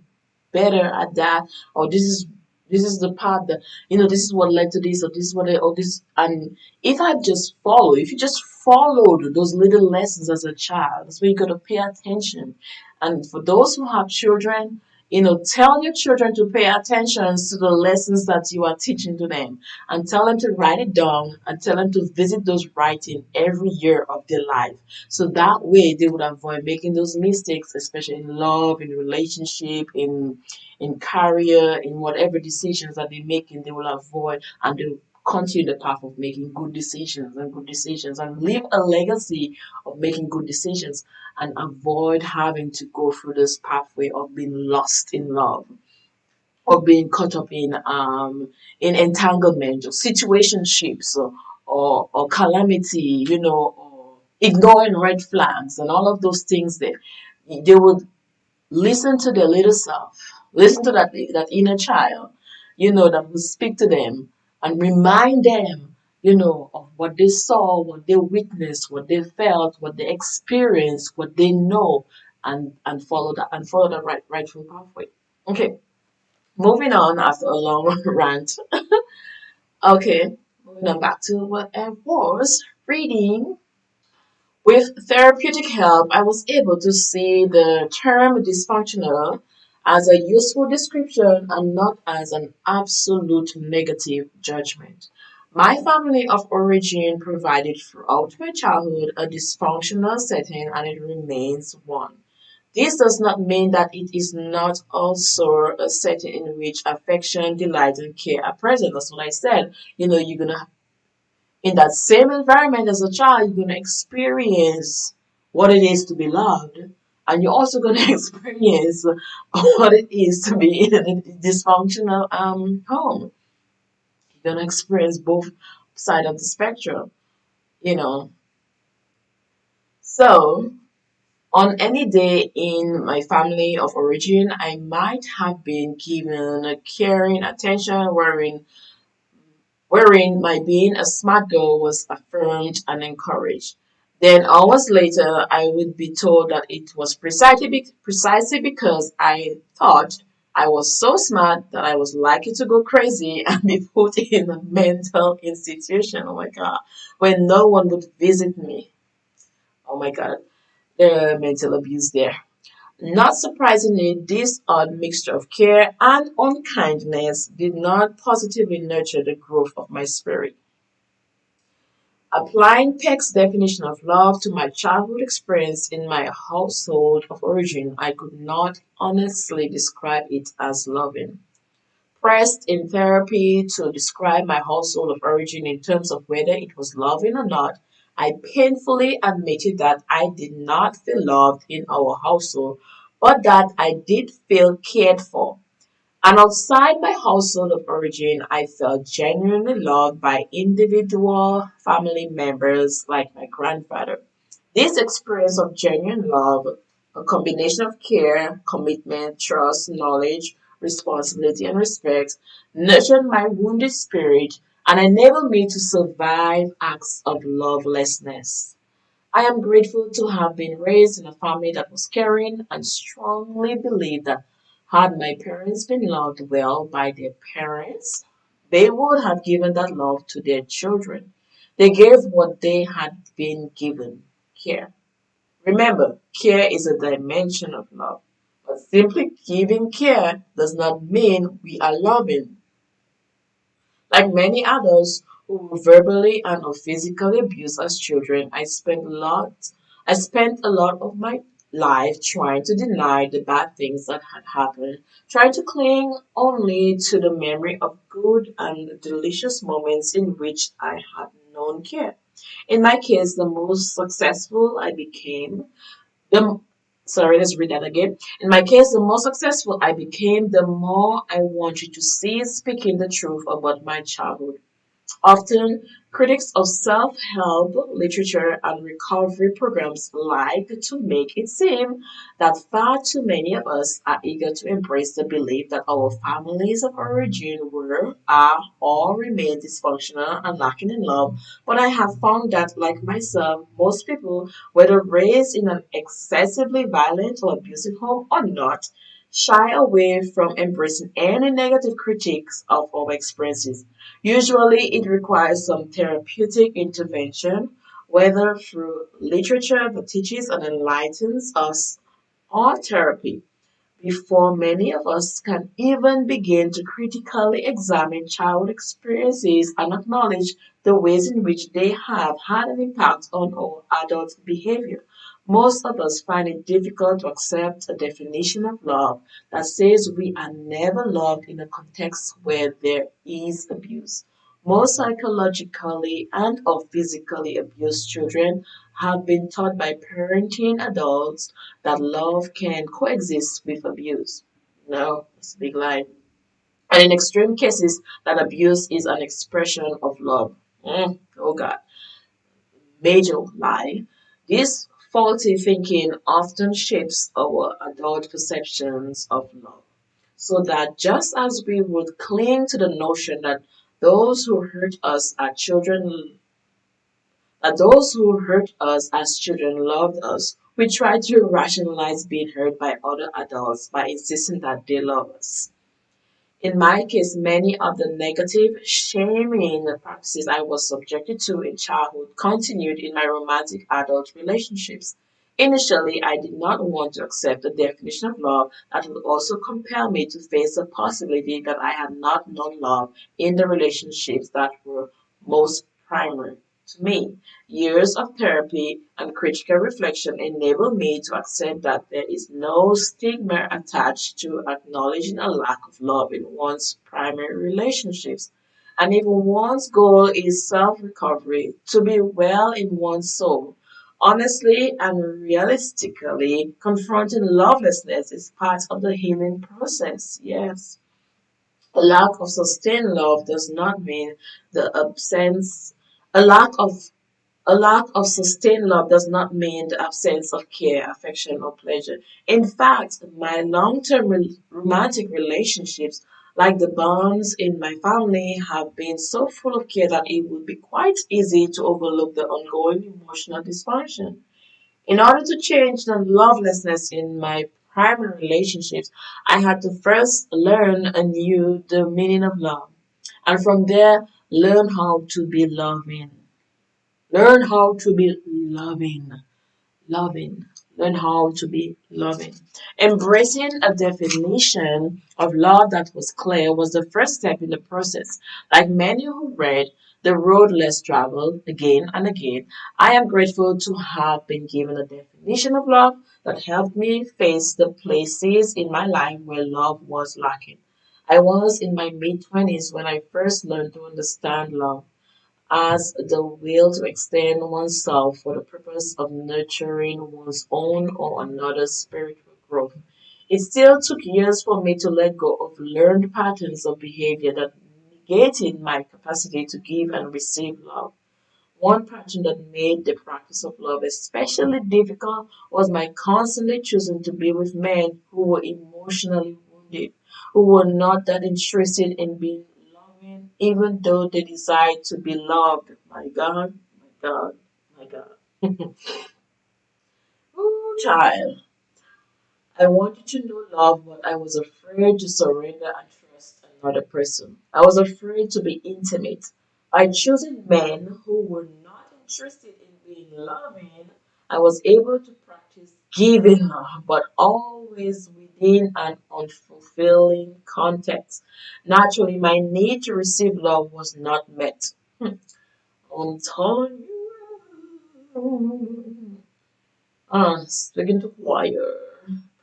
better at that, or this is the part that this is what led to this, or this is what or this. And if you just followed those little lessons as a child, that's where you got to pay attention. And for those who have children, tell your children to pay attention to the lessons that you are teaching to them, and tell them to write it down, and tell them to visit those writing every year of their life. So that way they would avoid making those mistakes, especially in love, in relationship, in career, in whatever decisions that they're making, they will avoid and they'll continue the path of making good decisions and leave a legacy of making good decisions and avoid having to go through this pathway of being lost in love or being caught up in entanglement or situationships or calamity, or ignoring red flags and all of those things there. They would listen to their little self, listen to that inner child, that will speak to them and remind them, of what they saw, what they witnessed, what they felt, what they experienced, what they know, and follow that rightful pathway. Okay, moving on after a long rant. Okay, moving on back to what I was reading. With therapeutic help, I was able to see the term dysfunctional as a useful description and not as an absolute negative judgment. My family of origin provided throughout my childhood a dysfunctional setting and it remains one. This does not mean that it is not also a setting in which affection, delight, and care are present. That's what I said. You're gonna in that same environment as a child, you're going to experience what it is to be loved. And you're also going to experience what it is to be in a dysfunctional home. You're going to experience both sides of the spectrum, you know. So, on any day in my family of origin, I might have been given a caring attention wherein my being a smart girl was affirmed and encouraged. Then hours later, I would be told that it was precisely because I thought I was so smart that I was likely to go crazy and be put in a mental institution. Oh my God. When no one would visit me. Oh my God. The mental abuse there. Not surprisingly, this odd mixture of care and unkindness did not positively nurture the growth of my spirit. Applying Peck's definition of love to my childhood experience in my household of origin, I could not honestly describe it as loving. Pressed in therapy to describe my household of origin in terms of whether it was loving or not, I painfully admitted that I did not feel loved in our household, but that I did feel cared for. And outside my household of origin, I felt genuinely loved by individual family members like my grandfather. This experience of genuine love, a combination of care, commitment, trust, knowledge, responsibility, and respect, nurtured my wounded spirit and enabled me to survive acts of lovelessness. I am grateful to have been raised in a family that was caring and strongly believe that had my parents been loved well by their parents, they would have given that love to their children. They gave what they had been given care. Remember, care is a dimension of love, but simply giving care does not mean we are loving. Like many others who were verbally and or physically abused as children. I spent a lot of my life trying to deny the bad things that had happened, trying to cling only to the memory of good and delicious moments in which I had known care. In my case, the most successful I became, the sorry, let's read that again. In my case, the more successful I became, the more I wanted to cease speaking the truth about my childhood. Often, critics of self help literature and recovery programs like to make it seem that far too many of us are eager to embrace the belief that our families of origin were, are, or remain dysfunctional and lacking in love. But I have found that, like myself, most people, whether raised in an excessively violent or abusive home or not, shy away from embracing any negative critiques of our experiences. Usually, it requires some therapeutic intervention, whether through literature that teaches and enlightens us or therapy before many of us can even begin to critically examine child experiences and acknowledge the ways in which they have had an impact on our adult behavior. Most of us find it difficult to accept a definition of love that says we are never loved in a context where there is abuse. Most psychologically and or physically abused children have been taught by parenting adults that love can coexist with abuse. No, it's a big lie. And in extreme cases, that abuse is an expression of love. Oh God, major lie. This faulty thinking often shapes our adult perceptions of love. So that just as we would cling to the notion those who hurt us are children those who hurt us as children loved us, we try to rationalize being hurt by other adults by insisting that they love us. In my case, many of the negative, shaming practices I was subjected to in childhood continued in my romantic adult relationships. Initially, I did not want to accept the definition of love that would also compel me to face the possibility that I had not known love in the relationships that were most primary to me. Years of therapy and critical reflection enable me to accept that there is no stigma attached to acknowledging a lack of love in one's primary relationships. And if one's goal is self recovery, to be well in one's soul, honestly and realistically, confronting lovelessness is part of the healing process. Yes. A lack of sustained love does not mean the absence, a lack of a lack of sustained love does not mean the absence of care, affection, or pleasure. In fact, my long term romantic relationships, like the bonds in my family, have been so full of care that it would be quite easy to overlook the ongoing emotional dysfunction. In order to change the lovelessness in my primary relationships, I had to first learn anew the meaning of love. And from there, learn how to be loving. Learn how to be loving, loving. Learn how to be loving. Embracing a definition of love that was clear was the first step in the process. Like many who read The Road Less Traveled again and again, I am grateful to have been given a definition of love that helped me face the places in my life where love was lacking. I was in my mid 20s when I first learned to understand love as the will to extend oneself for the purpose of nurturing one's own or another's spiritual growth. It still took years for me to let go of learned patterns of behavior that negated my capacity to give and receive love. One pattern that made the practice of love especially difficult was my constantly choosing to be with men who were emotionally wounded, who were not that interested in being loving, even though they desired to be loved. My God, my God, my God. Ooh, child. I wanted to know love, but I was afraid to surrender and trust another person. I was afraid to be intimate. By choosing men who were not interested in being loving, I was able to practice giving love, but always within an unfulfilling context. Naturally, my need to receive love was not met. I'm telling you. Speaking to choir,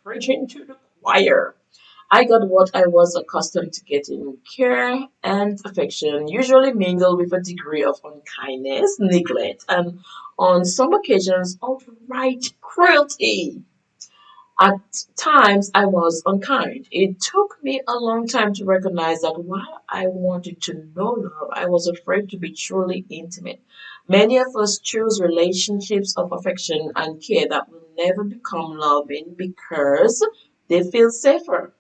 preaching to the choir. I got what I was accustomed to getting care and affection, usually mingled with a degree of unkindness, neglect, and on some occasions, outright cruelty. At times, I was unkind. It took me a long time to recognize that while I wanted to know love, I was afraid to be truly intimate. Many of us choose relationships of affection and care that will never become loving because they feel safer.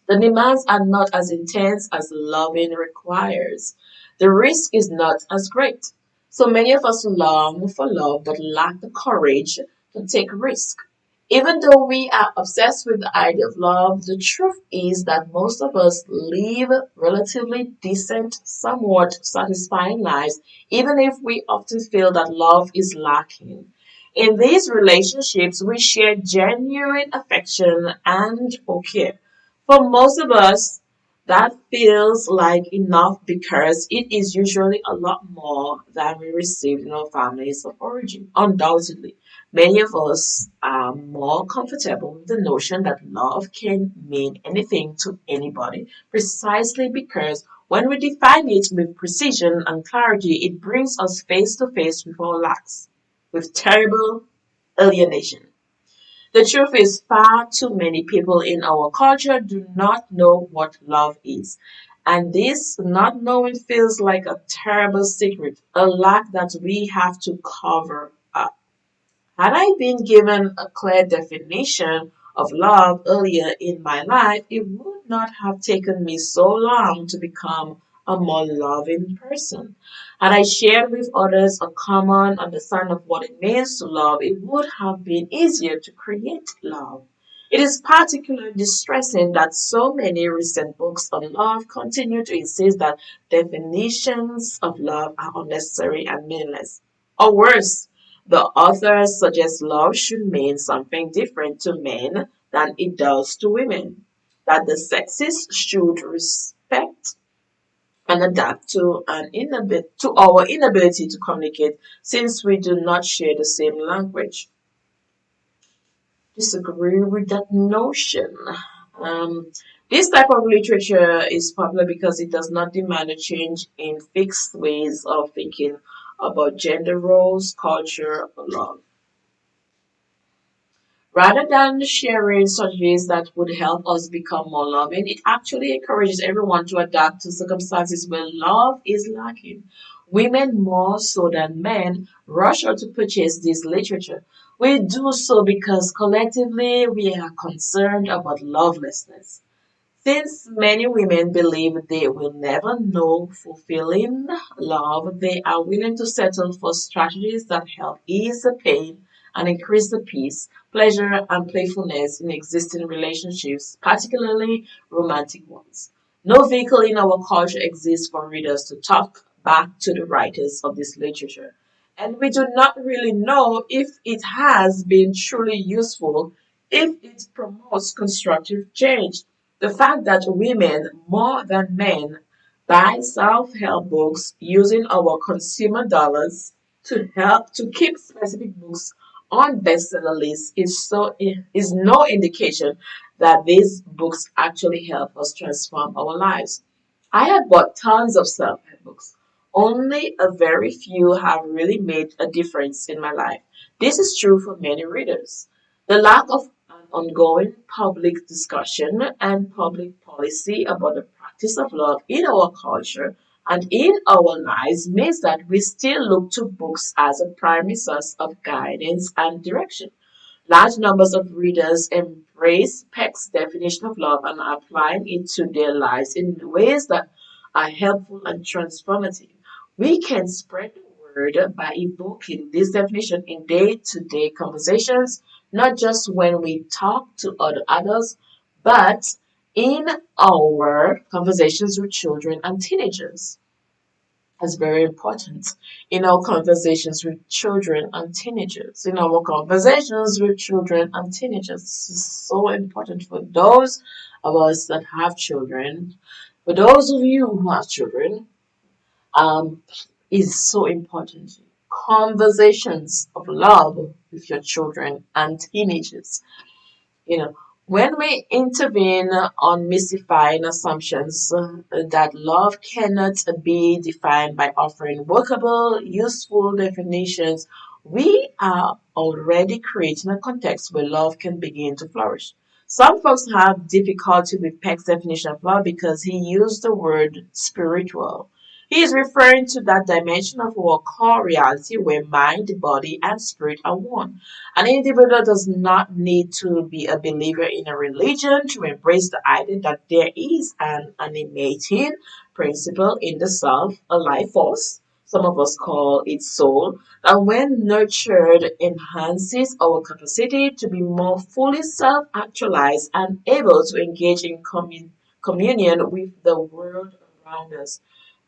The demands are not as intense as loving requires. The risk is not as great. So many of us long for love but lack the courage to take risk. Even though we are obsessed with the idea of love, the truth is that most of us live relatively decent, somewhat satisfying lives, even if we often feel that love is lacking. In these relationships, we share genuine affection and care. For most of us, that feels like enough because it is usually a lot more than we receive in our families of origin. Undoubtedly, many of us are more comfortable with the notion that love can mean anything to anybody, precisely because when we define it with precision and clarity, it brings us face to face with our lacks, with terrible alienation. The truth is, far too many people in our culture do not know what love is. And this not knowing feels like a terrible secret, a lack that we have to cover up. Had I been given a clear definition of love earlier in my life, it would not have taken me so long to become a more loving person. Had I shared with others a common understanding of what it means to love, it would have been easier to create love. It is particularly distressing that so many recent books on love continue to insist that definitions of love are unnecessary and meaninless. Or worse, the author suggests love should mean something different to men than it does to women. That the sexes should respect and adapt to our inability to communicate since we do not share the same language. Disagree with that notion. Um, this type of literature is popular because it does not demand a change in fixed ways of thinking about gender roles, culture, or love. Rather than sharing strategies that would help us become more loving, it actually encourages everyone to adapt to circumstances where love is lacking. Women, more so than men, rush out to purchase this literature. We do so because collectively we are concerned about lovelessness. Since many women believe they will never know fulfilling love, they are willing to settle for strategies that help ease the pain and increase the peace, pleasure, and playfulness in existing relationships, particularly romantic ones. No vehicle in our culture exists for readers to talk back to the writers of this literature, and we do not really know if it has been truly useful, if it promotes constructive change. The fact that women, more than men, buy self-help books using our consumer dollars to help to keep specific books on bestseller lists is no indication that these books actually help us transform our lives. I have bought tons of self-help books. Only a very few have really made a difference in my life. This is true for many readers. The lack of an ongoing public discussion and public policy about the practice of love in our culture and in our lives means that we still look to books as a primary source of guidance and direction. Large numbers of readers embrace Peck's definition of love and are applying it to their lives in ways that are helpful and transformative. We can spread the word by evoking this definition in day to day conversations, not just when we talk to other adults, but in our conversations with children and teenagers. That's very important in our conversations with children and teenagers. In our conversations with children and teenagers, this is so important for those of us that have children. For those of you who have children, um, is so important. Conversations of love with your children and teenagers. You know, when we intervene on mystifying assumptions that love cannot be defined by offering workable, useful definitions, we are already creating a context where love can begin to flourish. Some folks have difficulty with Peck's definition of love because he used the word spiritual. He is referring to that dimension of our core reality where mind, body, and spirit are one. An individual does not need to be a believer in a religion to embrace the idea that there is an animating principle in the self, a life force. Some of us call it soul, that when nurtured enhances our capacity to be more fully self actualized and able to engage in communion with the world around us.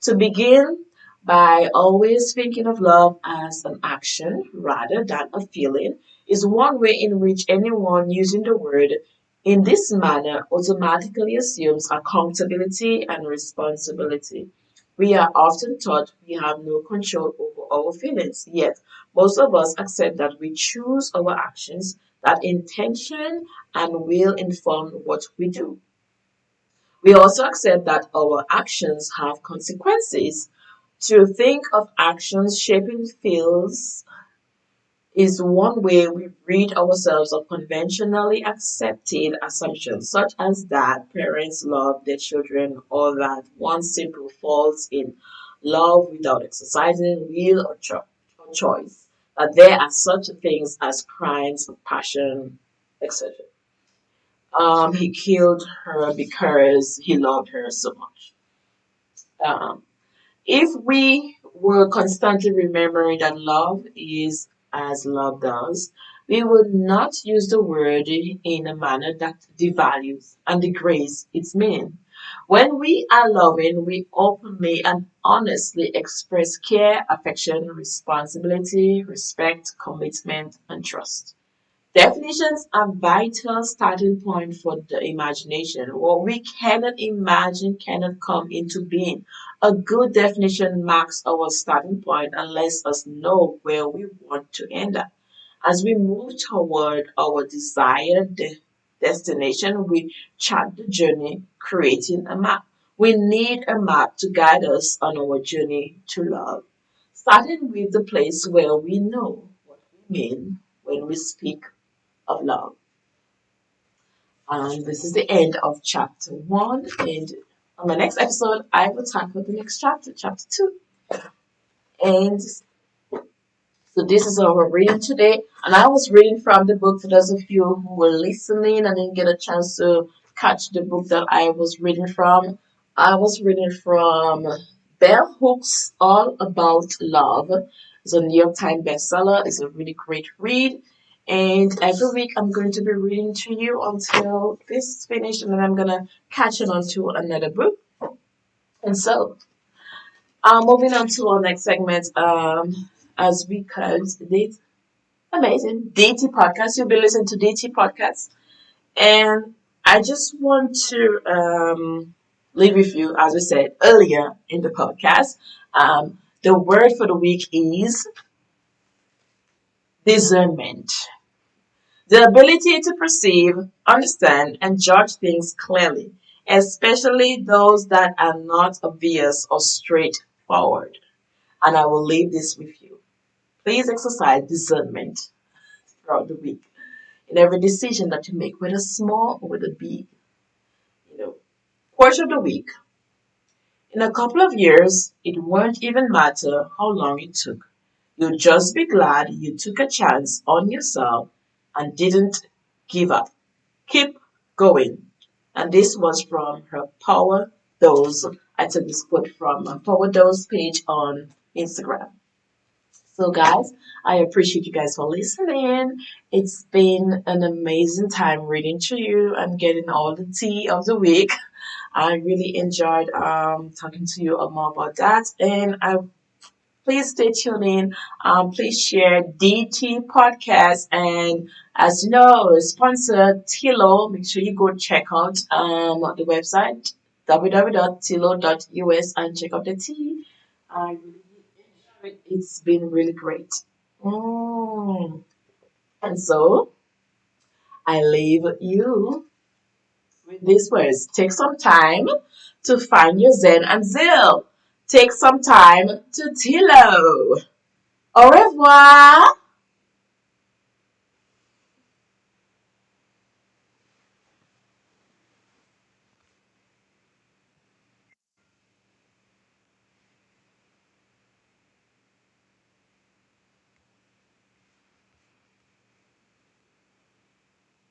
To begin, by always thinking of love as an action rather than a feeling is one way in which anyone using the word in this manner automatically assumes accountability and responsibility. We are often taught we have no control over our feelings, yet most of us accept that we choose our actions, that intention and will inform what we do. We also accept that our actions have consequences. To think of actions shaping feels is one way we rid ourselves of conventionally accepted assumptions, such as that parents love their children or that one simply falls in love without exercising will or choice, that there are such things as crimes of passion, etc. He killed her because he loved her so much. Um, if we were constantly remembering that love is as love does, we would not use the word in a manner that devalues and degrades its meaning. When we are loving, we openly and honestly express care, affection, responsibility, respect, commitment, and trust. Definitions are vital starting point for the imagination. What we cannot imagine cannot come into being. A good definition marks our starting point and lets us know where we want to end up. As we move toward our desired destination, we chart the journey, creating a map. We need a map to guide us on our journey to love, starting with the place where we know what we mean when we speak of love. And this is the end of chapter one. And on the next episode, I will tackle the next chapter, chapter two. And so this is our reading today. And I was reading from the book for those of you who were listening and didn't get a chance to catch the book that I was reading from. I was reading from Bell Hooks All About Love. It's a New York Times bestseller. It's a really great read. And every week I'm going to be reading to you until this is finished, and then I'm going to catch it on to another book. And so, moving on to our next segment, as we close this amazing DT podcast. You'll be listening to DT podcast. And I just want to leave with you, as we said earlier in the podcast. The word for the week is discernment. The ability to perceive, understand, and judge things clearly, especially those that are not obvious or straightforward. And I will leave this with you. Please exercise discernment throughout the week in every decision that you make, whether small or whether big. You know, Quote of the week. In a couple of years, it won't even matter how long it took. You'll just be glad you took a chance on yourself and didn't give up. Keep going. And this was from her Power Dose. I took this quote from my Power Dose page on Instagram. So, guys, I appreciate you guys for listening. It's been an amazing time reading to you and getting all the tea of the week. I really enjoyed talking to you more about that. And please stay tuned in. Please share DT podcast. And as you know, sponsor Tilo. Make sure you go check out the website www.tilo.us and check out the tea. I really enjoyed it. It's been really great. And so I leave you with these words. Take some time to find your Zen and Zill. Take some time to Tillo. Au revoir.